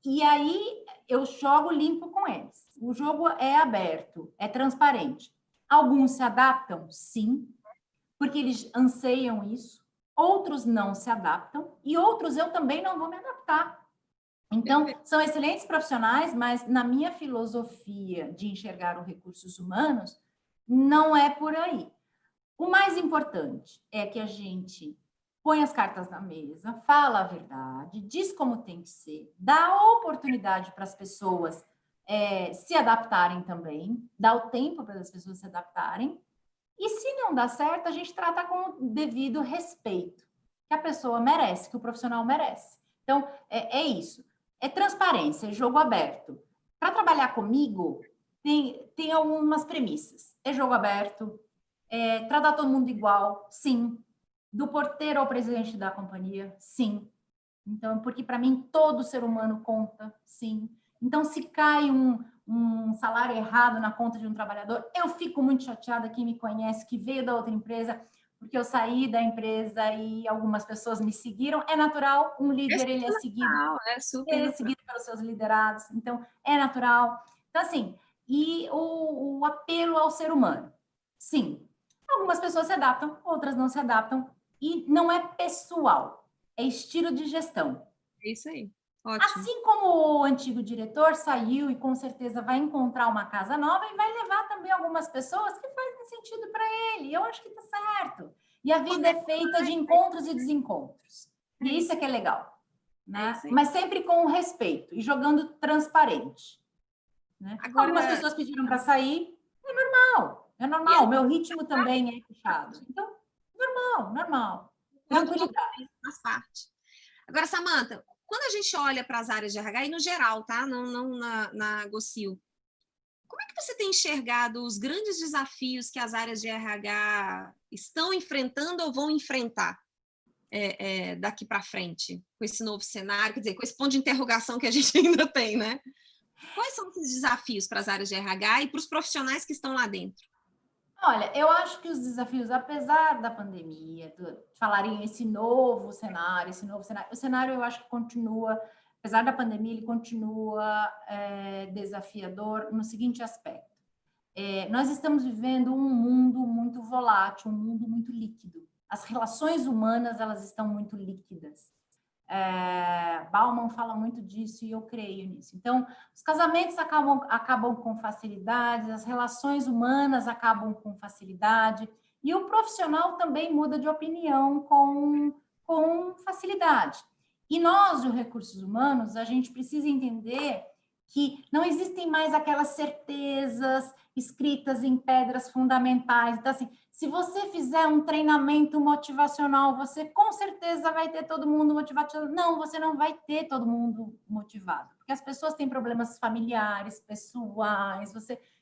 E aí, eu jogo limpo com eles. O jogo é aberto, é transparente. Alguns se adaptam, sim, porque eles anseiam isso. Outros não se adaptam e outros eu também não vou me adaptar. Então, são excelentes profissionais, mas na minha filosofia de enxergar os recursos humanos, não é por aí. O mais importante é que a gente põe as cartas na mesa, fala a verdade, diz como tem que ser, dá oportunidade para as pessoas se adaptarem também, dá o tempo para as pessoas se adaptarem, e se não dá certo, a gente trata com o devido respeito que a pessoa merece, que o profissional merece. Então, é isso. É transparência, é jogo aberto. Para trabalhar comigo, tem algumas premissas. É jogo aberto, tratar todo mundo igual, sim. Do porteiro ao presidente da companhia, sim. Então, porque para mim todo ser humano conta, sim. Então, se cai um salário errado na conta de um trabalhador, eu fico muito chateada. Quem me conhece, que veio da outra empresa, porque eu saí da empresa e algumas pessoas me seguiram. É natural, um líder ele é seguido pelos seus liderados, então é natural. Então, assim, e o apelo ao ser humano. Sim, algumas pessoas se adaptam, outras não se adaptam, e não é pessoal, é estilo de gestão. É isso aí. Ótimo. Assim como o antigo diretor saiu e com certeza vai encontrar uma casa nova e vai levar também algumas pessoas que fazem sentido para ele. Eu acho que está certo. E a vida é feita de encontros e desencontros. E isso é que é legal, né? Mas sempre com respeito e jogando transparente. Né? Agora, algumas pessoas pediram para sair, é normal, é normal. Meu ritmo também é puxado. Então, normal. Tranquilidade. Faz parte. Agora, Samantha, quando a gente olha para as áreas de RH, e no geral, tá? Não na Gocil, como é que você tem enxergado os grandes desafios que as áreas de RH estão enfrentando ou vão enfrentar daqui para frente, com esse novo cenário, quer dizer, com esse ponto de interrogação que a gente ainda tem, né? Quais são esses desafios para as áreas de RH e para os profissionais que estão lá dentro? Olha, eu acho que os desafios, apesar da pandemia, falarem esse novo cenário, o cenário eu acho que continua, apesar da pandemia, ele continua desafiador no seguinte aspecto. Nós estamos vivendo um mundo muito volátil, um mundo muito líquido. As relações humanas, elas estão muito líquidas. Bauman fala muito disso e eu creio nisso. Então, os casamentos acabam com facilidade, as relações humanas acabam com facilidade, e o profissional também muda de opinião com facilidade. E nós, os recursos humanos, a gente precisa entender que não existem mais aquelas certezas escritas em pedras fundamentais. Então, assim, se você fizer um treinamento motivacional, você com certeza vai ter todo mundo motivado. Não, você não vai ter todo mundo motivado, porque as pessoas têm problemas familiares, pessoais,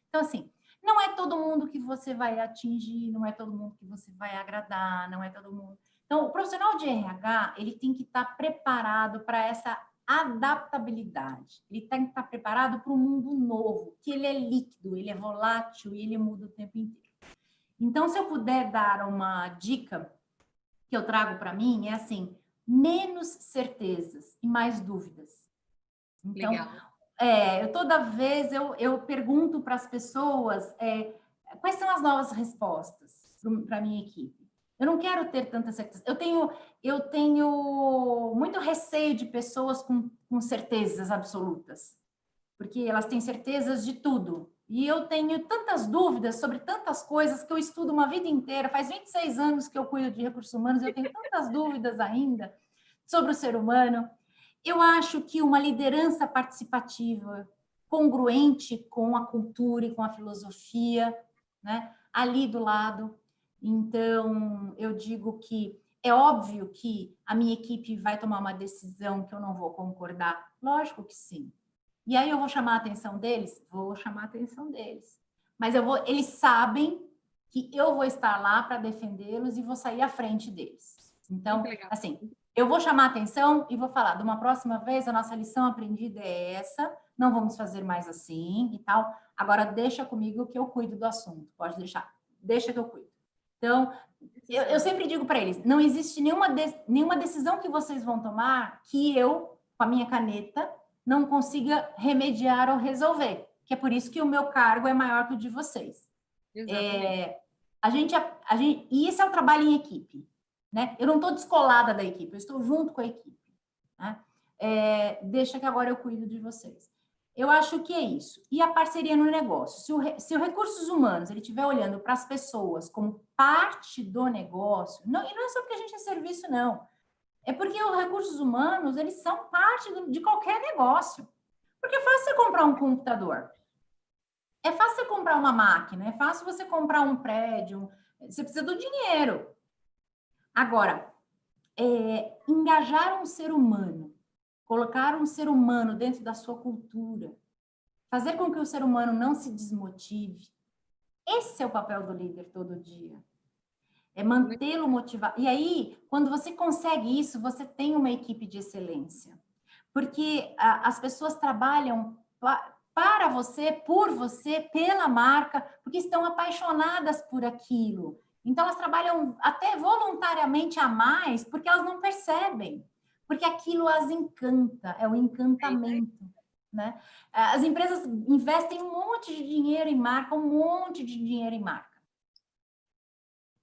Então, assim, não é todo mundo que você vai atingir, não é todo mundo que você vai agradar, não é todo mundo. Então, o profissional de RH, ele tem que estar preparado para essa adaptabilidade. Ele tem que estar preparado para um mundo novo, que ele é líquido, ele é volátil e ele muda o tempo inteiro. Então, se eu puder dar uma dica que eu trago para mim, é assim, menos certezas e mais dúvidas. Então, toda vez eu pergunto para as pessoas quais são as novas respostas para a minha equipe. Eu não quero ter tanta certeza. Eu tenho muito receio de pessoas com certezas absolutas, porque elas têm certezas de tudo. E eu tenho tantas dúvidas sobre tantas coisas que eu estudo uma vida inteira. Faz 26 anos que eu cuido de recursos humanos, eu tenho tantas dúvidas ainda sobre o ser humano. Eu acho que uma liderança participativa, congruente com a cultura e com a filosofia, né, ali do lado. Então, eu digo que é óbvio que a minha equipe vai tomar uma decisão que eu não vou concordar. Lógico que sim. E aí eu vou chamar a atenção deles? Vou chamar a atenção deles. Mas eles sabem que eu vou estar lá para defendê-los e vou sair à frente deles. Então, assim, eu vou chamar a atenção e vou falar, de uma próxima vez, a nossa lição aprendida é essa, não vamos fazer mais assim e tal. Agora, deixa comigo que eu cuido do assunto. Pode deixar. Deixa que eu cuido. Então, eu sempre digo para eles, não existe nenhuma decisão que vocês vão tomar que eu, com a minha caneta, não consiga remediar ou resolver, que é por isso que o meu cargo é maior que o de vocês. E esse é o trabalho em equipe, né? Eu não estou descolada da equipe, eu estou junto com a equipe, né? Deixa que agora eu cuido de vocês. Eu acho que é isso. E a parceria no negócio. Se o recursos humanos ele estiver olhando para as pessoas como parte do negócio, e não é só porque a gente é serviço, não. É porque os recursos humanos, eles são parte de qualquer negócio. Porque é fácil você comprar um computador. É fácil você comprar uma máquina. É fácil você comprar um prédio. Você precisa do dinheiro. Agora, engajar um ser humano, colocar um ser humano dentro da sua cultura, fazer com que o ser humano não se desmotive, esse é o papel do líder todo dia. É mantê-lo motivado. E aí, quando você consegue isso, você tem uma equipe de excelência. Porque as pessoas trabalham para você, por você, pela marca, porque estão apaixonadas por aquilo. Então, elas trabalham até voluntariamente a mais, porque elas não percebem. Porque aquilo as encanta, é o encantamento. Né? As empresas investem um monte de dinheiro em marca,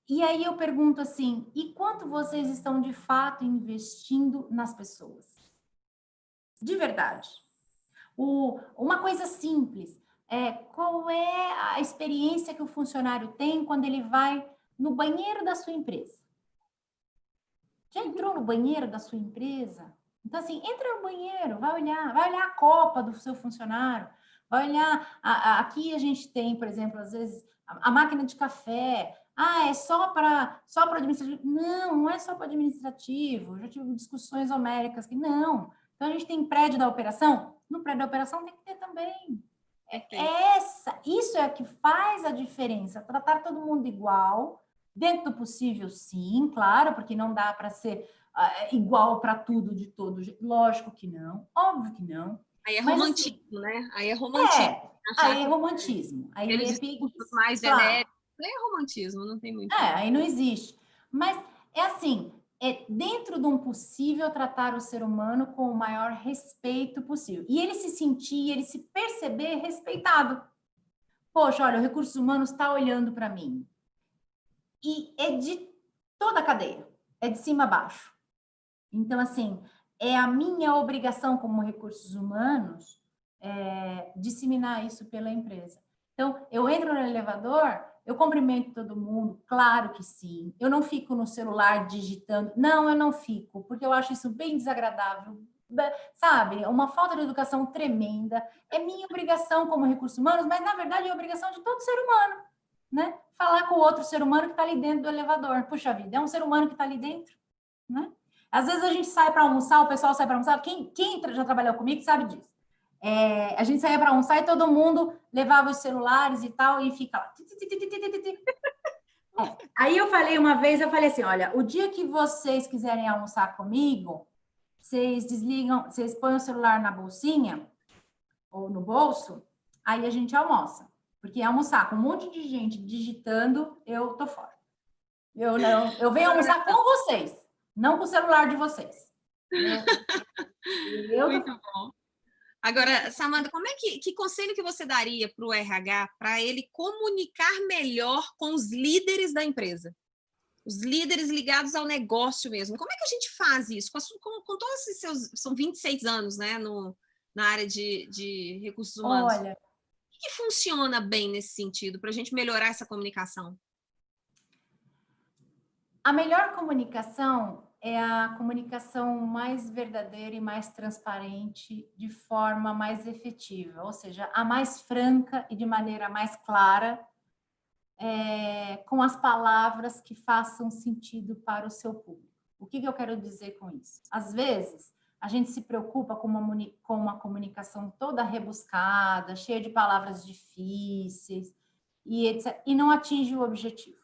E aí eu pergunto assim, e quanto vocês estão de fato investindo nas pessoas? De verdade. Uma coisa simples, qual é a experiência que o funcionário tem quando ele vai no banheiro da sua empresa? Já entrou no banheiro da sua empresa? Então, assim, entra no banheiro, vai olhar a copa do seu funcionário, vai olhar. Aqui a gente tem, por exemplo, às vezes, a máquina de café. Ah, é só para administrativo? Não, não é só para administrativo. Eu já tive discussões homéricas que não. Então, a gente tem prédio da operação. No prédio da operação tem que ter também. Isso é o que faz a diferença. Tratar todo mundo igual, dentro do possível, sim, claro, porque não dá para ser igual para tudo de todo jeito. Lógico que não, óbvio que não. Aí é romantismo, assim, né? Aí é romantismo. Aí é romantismo. Aí ele discursos mais genéricos. Aí é romantismo, não tem muito. Aí não existe. Mas é assim, dentro de um possível tratar o ser humano com o maior respeito possível. E ele se sentir, ele se perceber respeitado. Poxa, olha, o recursos humanos está olhando para mim. E é de toda a cadeia, é de cima a baixo. Então, assim, é a minha obrigação como recursos humanos disseminar isso pela empresa. Então, eu entro no elevador, eu cumprimento todo mundo, claro que sim. Eu não fico no celular digitando. Não, eu não fico, porque eu acho isso bem desagradável. Sabe? Uma falta de educação tremenda. É minha obrigação como recursos humanos, mas, na verdade, é obrigação de todo ser humano, né? Falar com o outro ser humano que está ali dentro do elevador. Puxa vida, é um ser humano que está ali dentro, né? Às vezes a gente sai para almoçar, o pessoal sai para almoçar. Quem já trabalhou comigo sabe disso. A gente saía para almoçar e todo mundo levava os celulares e tal, e fica lá. Aí eu falei uma vez, assim, olha, o dia que vocês quiserem almoçar comigo, vocês desligam, vocês põem o celular na bolsinha ou no bolso, aí a gente almoça. Porque almoçar com um monte de gente digitando, eu tô fora. Eu venho almoçar com vocês, não com o celular de vocês. Muito bom. Agora, Samanta, como é que conselho que você daria para o RH para ele comunicar melhor com os líderes da empresa? Os líderes ligados ao negócio mesmo. Como é que a gente faz isso? Com todos esses seus... São 26 anos, né, na área de recursos humanos. Olha, o que funciona bem nesse sentido para a gente melhorar essa comunicação? A melhor comunicação é a comunicação mais verdadeira e mais transparente, de forma mais efetiva, ou seja, a mais franca e de maneira mais clara, com as palavras que façam sentido para o seu público. O que eu quero dizer com isso? Às vezes, a gente se preocupa com uma comunicação toda rebuscada, cheia de palavras difíceis, e etc., e não atinge o objetivo.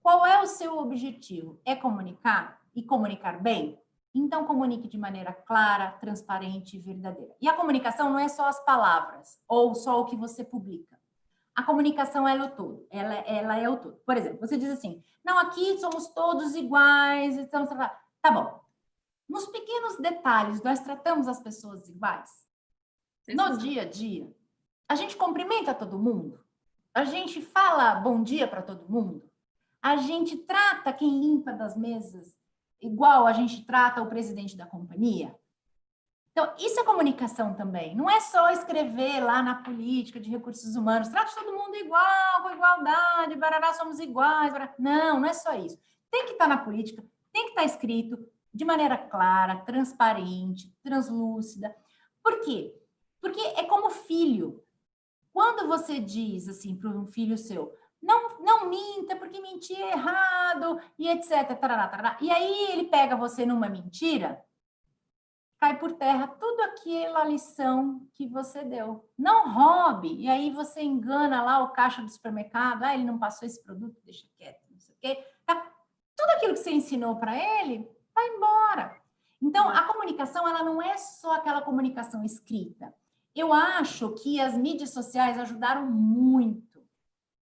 Qual é o seu objetivo? É comunicar e comunicar bem? Então, comunique de maneira clara, transparente e verdadeira. E a comunicação não é só as palavras ou só o que você publica. A comunicação ela é o todo. Ela é o todo. Por exemplo, você diz assim, não, aqui somos todos iguais. Então, tá bom. Nos pequenos detalhes, nós tratamos as pessoas iguais? No dia a dia, a gente cumprimenta todo mundo? A gente fala bom dia para todo mundo? A gente trata quem limpa das mesas igual a gente trata o presidente da companhia? Então, isso é comunicação também. Não é só escrever lá na política de recursos humanos, trate todo mundo igual, com igualdade, barará, somos iguais. Barará. Não é só isso. Tem que estar na política, tem que estar escrito de maneira clara, transparente, translúcida. Por quê? Porque é como filho. Quando você diz assim para um filho seu, não minta, porque mentir é errado, e etc. Tarará, tarará. E aí ele pega você numa mentira, cai por terra tudo aquela lição que você deu. Não roube. E aí você engana lá o caixa do supermercado, ele não passou esse produto, deixa quieto, não sei o quê. Tá? Tudo aquilo que você ensinou para ele, vai embora. Então, a comunicação, ela não é só aquela comunicação escrita. Eu acho que as mídias sociais ajudaram muito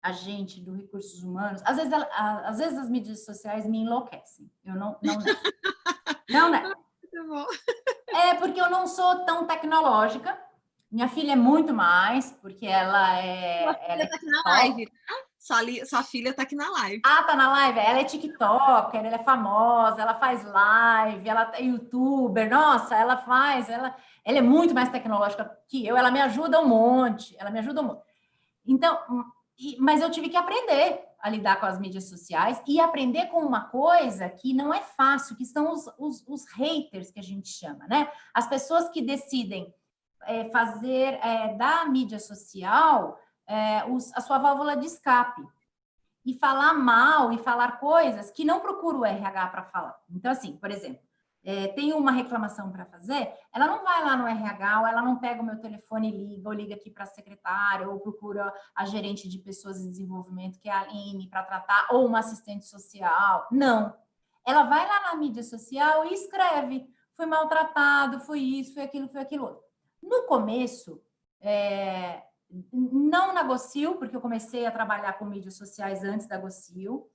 a gente do recursos humanos. Às vezes as mídias sociais me enlouquecem. Eu não nego. Porque eu não sou tão tecnológica. Minha filha é muito mais, porque ela é... Ela está aqui na live, tá? Sua filha está aqui na live. Ah, tá na live? Ela é tiktoker, ela é famosa, ela faz live, ela é youtuber. Nossa, ela é muito mais tecnológica que eu. Ela me ajuda um monte, Então... mas eu tive que aprender a lidar com as mídias sociais e aprender com uma coisa que não é fácil, que são os haters, que a gente chama, né? As pessoas que decidem fazer da mídia social a sua válvula de escape e falar mal e falar coisas que não procura o RH para falar. Então, assim, por exemplo, tem uma reclamação para fazer, ela não vai lá no RH, ou ela não pega o meu telefone e liga, ou liga aqui para a secretária, ou procura a gerente de pessoas de desenvolvimento, que é a Aline, para tratar, ou uma assistente social. Não. Ela vai lá na mídia social e escreve, fui maltratado, foi isso, foi aquilo outro. No começo, não na Gocil, porque eu comecei a trabalhar com mídias sociais antes da Gocil,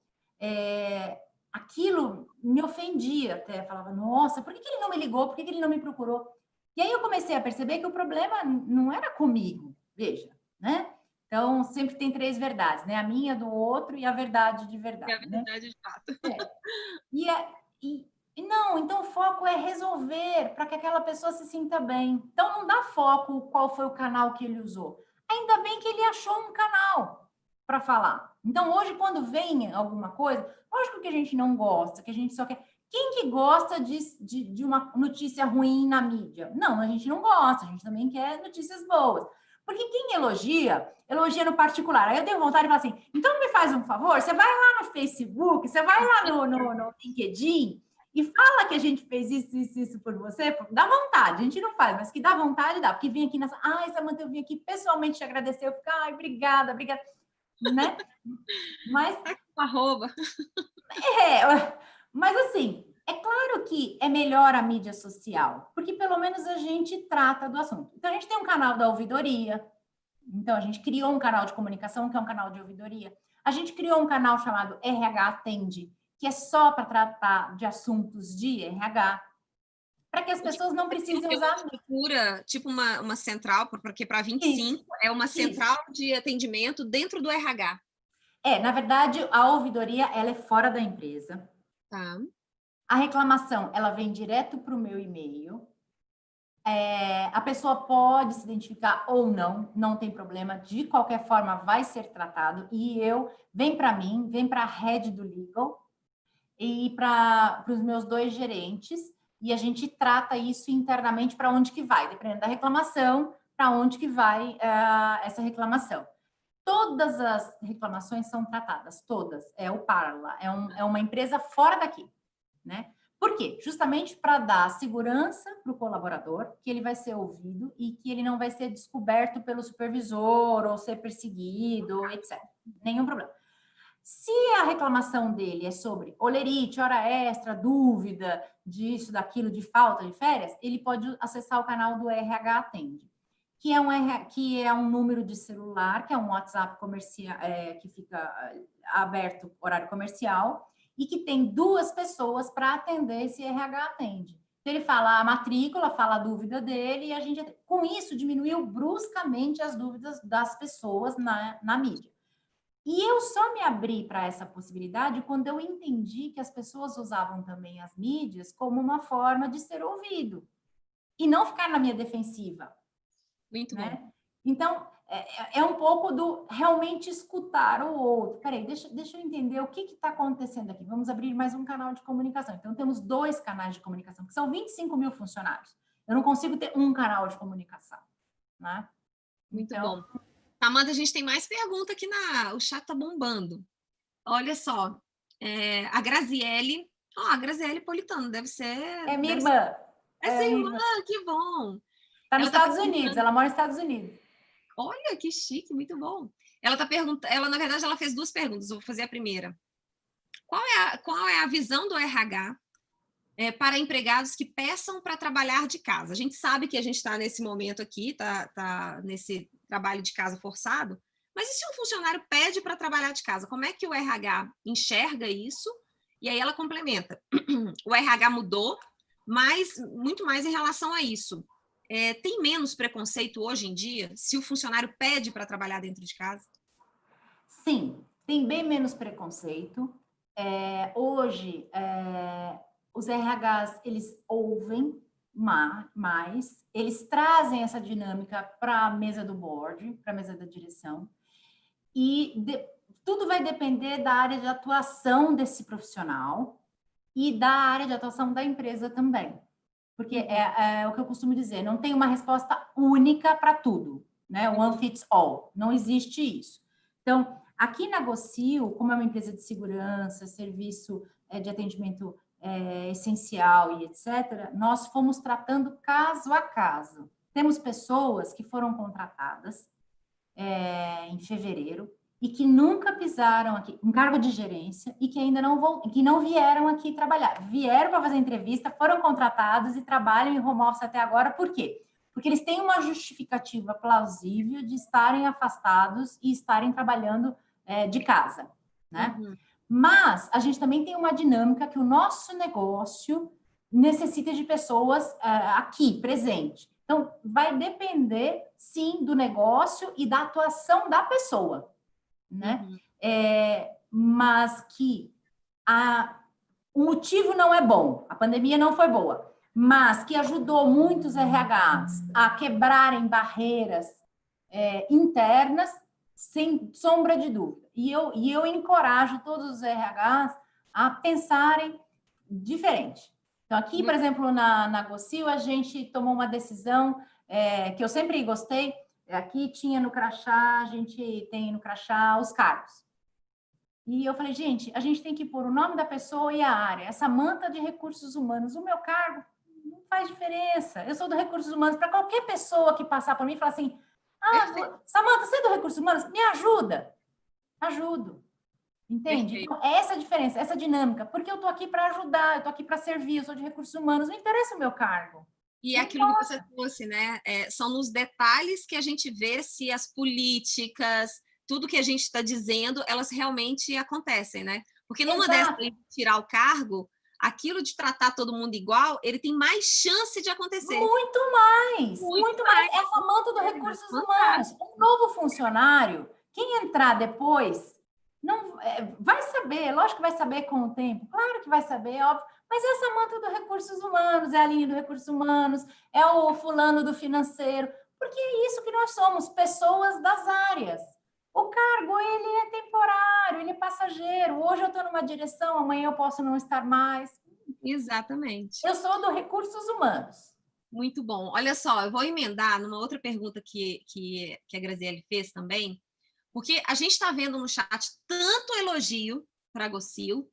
aquilo me ofendia até, falava, nossa, por que ele não me ligou, por que ele não me procurou? E aí eu comecei a perceber que o problema não era comigo, veja, né? Então, sempre tem 3 verdades, né? A minha, do outro e a verdade de verdade, É a verdade, né? de fato. Não, então o foco é resolver para que aquela pessoa se sinta bem. Então, não dá foco qual foi o canal que ele usou. Ainda bem que ele achou um canal para falar. Então, hoje, quando vem alguma coisa, lógico que a gente não gosta, que a gente só quer. Quem que gosta de uma notícia ruim na mídia? Não, a gente não gosta, a gente também quer notícias boas. Porque quem elogia no particular. Aí eu tenho vontade de falar assim, então me faz um favor, você vai lá no Facebook, você vai lá no LinkedIn e fala que a gente fez isso por você, dá vontade, a gente não faz, mas que dá vontade, dá, porque vem aqui nessa, Samanta, eu vim aqui pessoalmente te agradecer, eu fico, obrigada, né? Mas... Arroba. Mas assim, é claro que é melhor a mídia social, porque pelo menos a gente trata do assunto. Então, a gente tem um canal da ouvidoria, então a gente criou um canal de comunicação, que é um canal de ouvidoria. A gente criou um canal chamado RH Atende, que é só para tratar de assuntos de RH, para que as pessoas não precisem usar... Procura, tipo uma central, porque para 25 é uma central de atendimento dentro do RH. Na verdade, a ouvidoria, ela é fora da empresa. Tá. A reclamação, ela vem direto para o meu e-mail. A pessoa pode se identificar ou não, não tem problema, de qualquer forma vai ser tratado, e vem para mim, vem para a head do legal e para os meus 2 gerentes, e a gente trata isso internamente para onde que vai, dependendo da reclamação, para onde que vai essa reclamação. Todas as reclamações são tratadas, todas, é o Parla, é uma empresa fora daqui, né? Por quê? Justamente para dar segurança para o colaborador, que ele vai ser ouvido e que ele não vai ser descoberto pelo supervisor ou ser perseguido, etc. Nenhum problema. Se a reclamação dele é sobre olerite, hora extra, dúvida disso, daquilo, de falta de férias, ele pode acessar o canal do RH Atende, que é um número de celular, que é um WhatsApp comercial, que fica aberto horário comercial, e que tem 2 pessoas para atender esse RH Atende. Então, ele fala a matrícula, fala a dúvida dele, e a gente, com isso, diminuiu bruscamente as dúvidas das pessoas na mídia. E eu só me abri para essa possibilidade quando eu entendi que as pessoas usavam também as mídias como uma forma de ser ouvido, e não ficar na minha defensiva. Muito né? bom. Então, é um pouco do realmente escutar o outro. Peraí, deixa eu entender o que está acontecendo aqui. Vamos abrir mais um canal de comunicação. Então, temos 2 canais de comunicação, que são 25 mil funcionários. Eu não consigo ter um canal de comunicação, né? Muito bom. Amanda, a gente tem mais pergunta aqui o chat tá bombando. Olha só, a Graziele... a Graziele Politano, deve ser... É minha irmã. É sua irmã, que bom. Está nos Estados Unidos, ela mora nos Estados Unidos. Olha, que chique, muito bom. Ela tá perguntando, na verdade, ela fez 2 perguntas, vou fazer a primeira. Qual é a visão do RH para empregados que peçam para trabalhar de casa? A gente sabe que a gente está nesse momento aqui, tá nesse trabalho de casa forçado, mas e se um funcionário pede para trabalhar de casa? Como é que o RH enxerga isso? E aí ela complementa. O RH mudou, mas muito mais em relação a isso. Tem menos preconceito hoje em dia se o funcionário pede para trabalhar dentro de casa? Sim, tem bem menos preconceito. Hoje, os RHs, eles ouvem mais, eles trazem essa dinâmica para a mesa do board, para a mesa da direção, e tudo vai depender da área de atuação desse profissional e da área de atuação da empresa também. Porque é o que eu costumo dizer, não tem uma resposta única para tudo, né? One fits all, não existe isso. Então, aqui na Gocil, como é uma empresa de segurança, serviço de atendimento essencial e etc., nós fomos tratando caso a caso. Temos pessoas que foram contratadas em fevereiro e que nunca pisaram aqui, um cargo de gerência, e que ainda não vieram aqui trabalhar. Vieram para fazer entrevista, foram contratados e trabalham em home office até agora. Por quê? Porque eles têm uma justificativa plausível de estarem afastados e estarem trabalhando de casa, né? Uhum. Mas a gente também tem uma dinâmica que o nosso negócio necessita de pessoas aqui, presente. Então, vai depender, sim, do negócio e da atuação da pessoa, né? Uhum. Mas que o motivo não é bom, a pandemia não foi boa, mas que ajudou muitos RHs a quebrarem barreiras internas, sem sombra de dúvida. E eu encorajo todos os RHs a pensarem diferente. Então, aqui, por exemplo, na Gocil, a gente tomou uma decisão que eu sempre gostei. Aqui tinha no crachá, a gente tem no crachá os cargos. E eu falei, gente, a gente tem que pôr o nome da pessoa e a área. Essa manta de recursos humanos, o meu cargo não faz diferença. Eu sou do recursos humanos. Para qualquer pessoa que passar por mim e falar assim, Samanta, você é do recursos humanos? Me ajuda. Ajudo. Entende? Perfeito. Então, essa diferença, essa dinâmica, porque eu estou aqui para ajudar, eu estou aqui para servir, eu sou de recursos humanos, não interessa o meu cargo. E é aquilo que você trouxe, né? São nos detalhes que a gente vê se as políticas, tudo que a gente está dizendo, elas realmente acontecem, né? Porque numa dessas de tirar o cargo, aquilo de tratar todo mundo igual, ele tem mais chance de acontecer. Muito mais. É a manta do recursos humanos. Um novo funcionário, quem entrar depois, não vai saber, lógico que vai saber com o tempo, claro que vai saber, óbvio, mas essa manta do recursos humanos, é a linha do recursos humanos, é o fulano do financeiro, porque é isso que nós somos, pessoas das áreas. O cargo, ele é temporário, ele é passageiro. Hoje eu estou numa direção, amanhã eu posso não estar mais. Exatamente. Eu sou do recursos humanos. Muito bom. Olha só, eu vou emendar numa outra pergunta que a Graziele fez também, porque a gente está vendo no chat tanto elogio para a Gocil,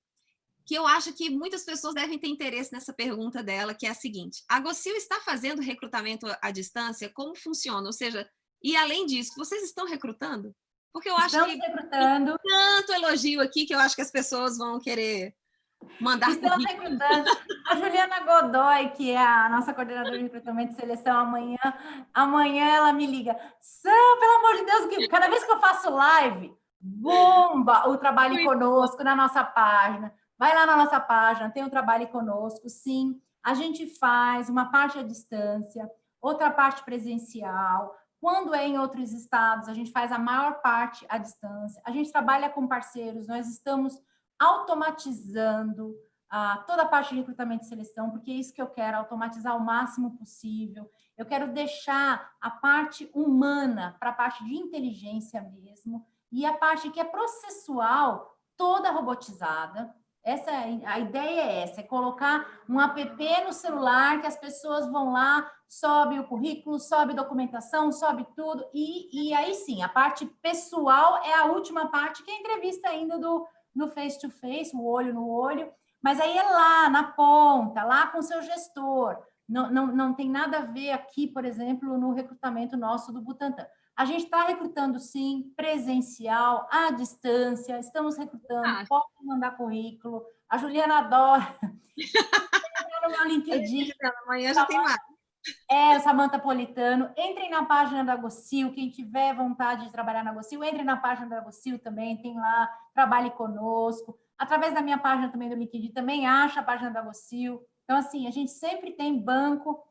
que eu acho que muitas pessoas devem ter interesse nessa pergunta dela, que é a seguinte: a Gocil está fazendo recrutamento à distância? Como funciona? Ou seja, e além disso, vocês estão recrutando? Porque eu acho que recrutando. Tem tanto elogio aqui que eu acho que as pessoas vão querer mandar. Estamos recrutando. A Juliana Godoy, que é a nossa coordenadora de recrutamento e seleção, amanhã ela me liga. Sam, pelo amor de Deus, que cada vez que eu faço live, bomba o Trabalhe Conosco na nossa página. Vai lá na nossa página, tem o Trabalhe Conosco, sim. A gente faz uma parte à distância, outra parte presencial. Quando é em outros estados, a gente faz a maior parte à distância. A gente trabalha com parceiros, nós estamos automatizando toda a parte de recrutamento e seleção, porque é isso que eu quero, automatizar o máximo possível. Eu quero deixar a parte humana para a parte de inteligência mesmo, e a parte que é processual, toda robotizada. A ideia é essa, é colocar um app no celular que as pessoas vão lá, sobe o currículo, sobe documentação, sobe tudo, e aí sim, a parte pessoal é a última parte, que é a entrevista ainda no face-to-face, o olho no olho, mas aí é lá, na ponta, lá com o seu gestor. Não tem nada a ver aqui, por exemplo, no recrutamento nosso do Butantan. A gente está recrutando, sim, presencial, à distância, estamos recrutando, pode mandar currículo. A Juliana adora. No meu LinkedIn. Amanhã já tem mais. Samanta Politano. Entrem na página da Gocil, quem tiver vontade de trabalhar na Gocil, entre na página da Gocil também, tem lá, trabalhe conosco. Através da minha página também do LinkedIn, também acha a página da Gocil. Então, assim, a gente sempre tem banco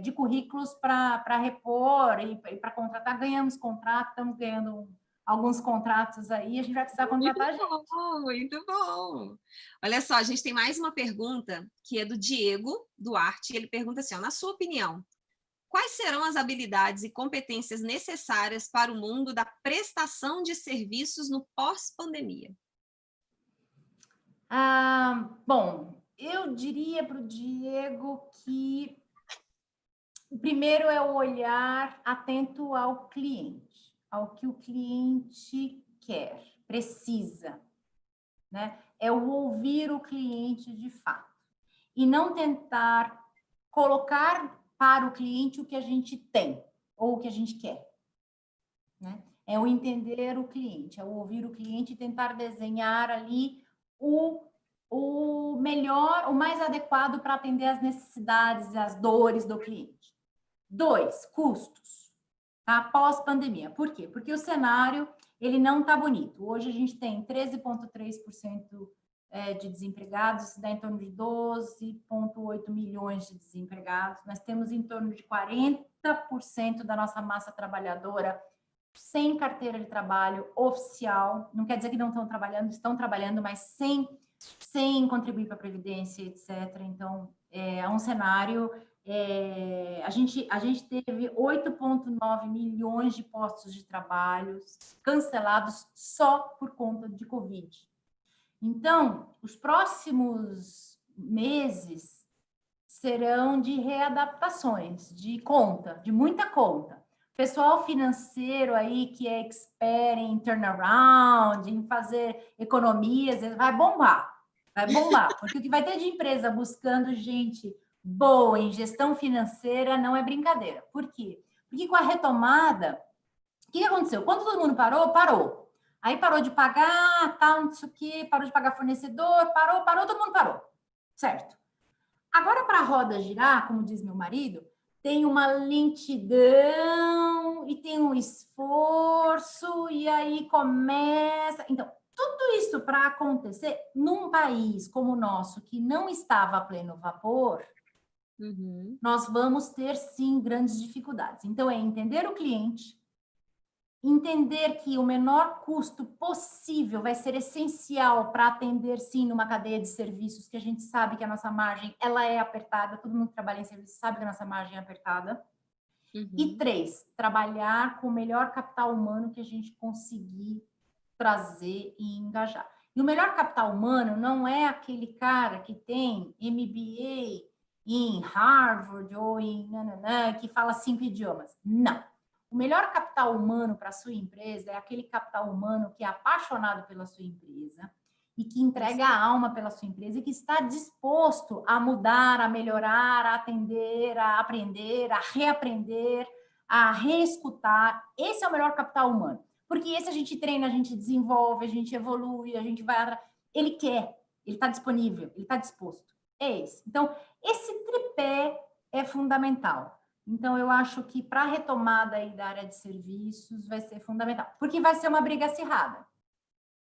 de currículos para repor e para contratar. Ganhamos contrato, estamos ganhando alguns contratos aí, a gente vai precisar contratar a gente. Muito bom! Olha só, a gente tem mais uma pergunta, que é do Diego Duarte, ele pergunta assim, ó, na sua opinião, quais serão as habilidades e competências necessárias para o mundo da prestação de serviços no pós-pandemia? Bom, eu diria para o Diego que o primeiro é o olhar atento ao cliente, ao que o cliente quer, precisa, né? É o ouvir o cliente de fato e não tentar colocar para o cliente o que a gente tem ou o que a gente quer, né? É o entender o cliente, é o ouvir o cliente e tentar desenhar ali o melhor, o mais adequado para atender as necessidades e as dores do cliente. 2, custos, tá? Pós-pandemia. Por quê? Porque o cenário ele não está bonito. Hoje a gente tem 13,3% de desempregados, isso dá em torno de 12,8 milhões de desempregados. Nós temos em torno de 40% da nossa massa trabalhadora sem carteira de trabalho oficial. Não quer dizer que não estão trabalhando, mas sem contribuir para a Previdência, etc. Então, é um cenário... a gente teve 8,9 milhões de postos de trabalho cancelados só por conta de Covid. Então, os próximos meses serão de readaptações, de muita conta. Pessoal financeiro aí que é expert em turnaround, em fazer economias, vai bombar, porque o que vai ter de empresa buscando gente boa em gestão financeira não é brincadeira. Por quê? Porque com a retomada, o que aconteceu? Quando todo mundo parou. Aí parou de pagar, tal, não sei o quê, parou de pagar fornecedor, parou, todo mundo parou. Certo. Agora, para a roda girar, como diz meu marido, tem uma lentidão e tem um esforço, e aí começa... Então, tudo isso para acontecer num país como o nosso, que não estava a pleno vapor, nós vamos ter, sim, grandes dificuldades. Então, é entender o cliente, entender que o menor custo possível vai ser essencial para atender, sim, numa cadeia de serviços, que a gente sabe que a nossa margem ela é apertada, todo mundo que trabalha em serviço sabe que a nossa margem é apertada. E 3, trabalhar com o melhor capital humano que a gente conseguir trazer e engajar. E o melhor capital humano não é aquele cara que tem MBA em Harvard ou em que fala 5 idiomas. Não. O melhor capital humano para a sua empresa é aquele capital humano que é apaixonado pela sua empresa e que entrega a alma pela sua empresa e que está disposto a mudar, a melhorar, a atender, a aprender, a reaprender, a reescutar. Esse é o melhor capital humano. Porque esse a gente treina, a gente desenvolve, a gente evolui, a gente vai atrás. Ele quer, ele está disponível, ele está disposto. É esse. Então, esse tripé é fundamental. Então, eu acho que para a retomada aí da área de serviços vai ser fundamental, porque vai ser uma briga acirrada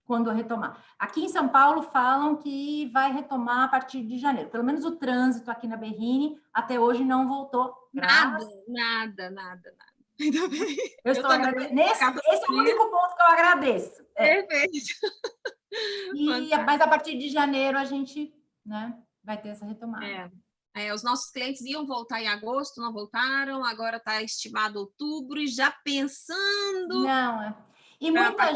quando retomar. Aqui em São Paulo falam que vai retomar a partir de janeiro. Pelo menos o trânsito aqui na Berrini até hoje não voltou. Nada. Ainda bem. Eu estou agradecendo. Esse é o único ponto que eu agradeço. Perfeito. Mas a partir de janeiro a gente, né, vai ter essa retomada. Os nossos clientes iam voltar em agosto, não voltaram, agora está estimado outubro e já pensando... Não, E muita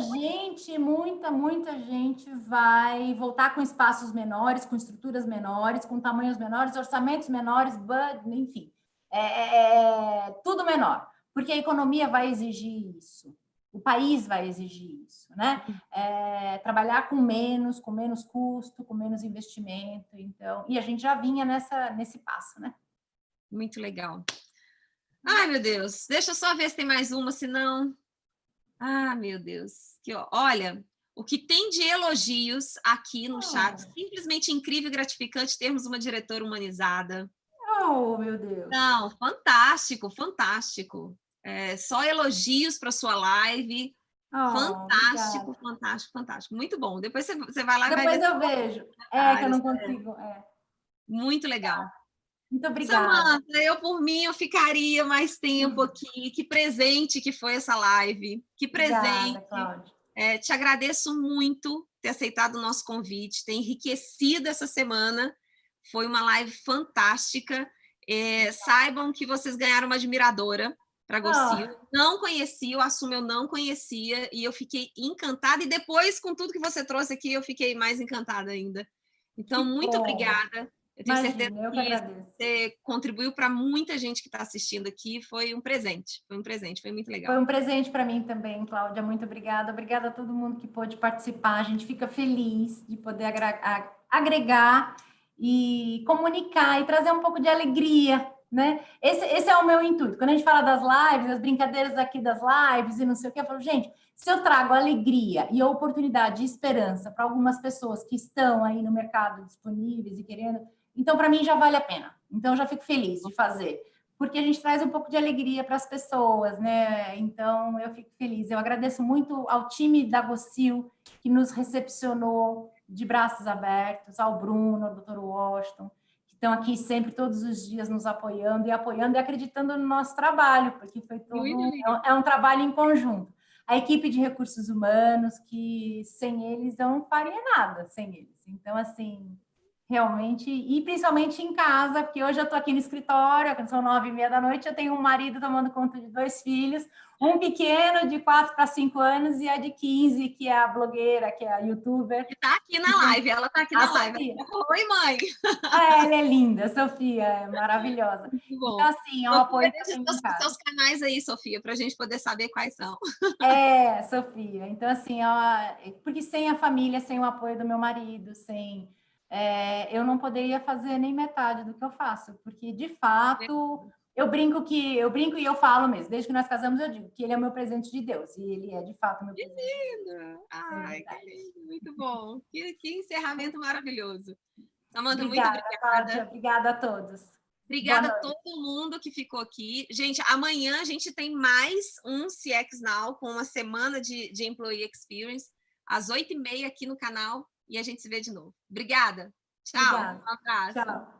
gente vai voltar com espaços menores, com estruturas menores, com tamanhos menores, orçamentos menores, enfim, tudo menor, porque a economia vai exigir isso, o país vai exigir isso, né? Trabalhar com menos custo, com menos investimento, então, e a gente já vinha nesse passo, né? Muito legal. Ai, meu Deus, deixa eu só ver se tem mais uma, senão... Ah, meu Deus. Olha, o que tem de elogios aqui no chat, simplesmente incrível e gratificante termos uma diretora humanizada. Oh, meu Deus. Não, fantástico, fantástico. Só elogios para sua live. Fantástico, obrigada. fantástico, fantástico. Muito bom. Depois você vai lá e Depois vai ver. Eu vejo. Que eu não consigo. Muito legal. Muito obrigada. Samantha, por mim, eu ficaria mais tempo aqui. Que presente que foi essa live. Que presente. Obrigada, Cláudia. Te agradeço muito ter aceitado o nosso convite, ter enriquecido essa semana. Foi uma live fantástica. Saibam que vocês ganharam uma admiradora para Gossil. Não conhecia, eu assumo, eu não conhecia, e eu fiquei encantada, e depois, com tudo que você trouxe aqui, eu fiquei mais encantada ainda. Então, muito obrigada. Eu tenho certeza eu que agradeço. Você contribuiu para muita gente que está assistindo aqui, foi um presente, foi muito legal. Foi um presente para mim também, Cláudia, muito obrigada. Obrigada a todo mundo que pôde participar, a gente fica feliz de poder agregar e comunicar e trazer um pouco de alegria, né? Esse é o meu intuito. Quando a gente fala das lives, as brincadeiras aqui das lives e não sei o que, eu falo, gente, se eu trago alegria e a oportunidade e esperança para algumas pessoas que estão aí no mercado disponíveis e querendo, então para mim já vale a pena. Então eu já fico feliz de fazer, porque a gente traz um pouco de alegria para as pessoas, né? Então eu fico feliz. Eu agradeço muito ao time da Gossil que nos recepcionou de braços abertos, ao Bruno, ao Dr. Washington, que estão aqui sempre, todos os dias, nos apoiando e acreditando no nosso trabalho, porque foi é um trabalho em conjunto. A equipe de recursos humanos, que sem eles eu não faria nada, sem eles. Então, assim, realmente, e principalmente em casa, porque hoje eu estou aqui no escritório, são 9h30 da noite, eu tenho um marido tomando conta de 2 filhos, um pequeno de 4 para 5 anos e a de 15, que é a blogueira, que é a youtuber. Que está aqui na live, ela está aqui na live. Oi, mãe! Ela é linda, Sofia, é maravilhosa. Então, assim, é um apoio também em casa. Seus canais aí, Sofia, para a gente poder saber quais são. Sofia. Então, assim, porque sem a família, sem o apoio do meu marido, eu não poderia fazer nem metade do que eu faço, porque de fato eu brinco e eu falo mesmo, desde que nós casamos eu digo que ele é o meu presente de Deus, e ele é de fato o meu presente. Que lindo! Ai, que lindo, muito bom. Que encerramento maravilhoso. Samanta, muito obrigada. Cláudia, obrigada a todos. Obrigada a todo mundo que ficou aqui. Gente, amanhã a gente tem mais um CX Now com uma semana de Employee Experience, às 8h30 aqui no canal, e a gente se vê de novo. Obrigada. Tchau. Obrigada. Um abraço. Tchau.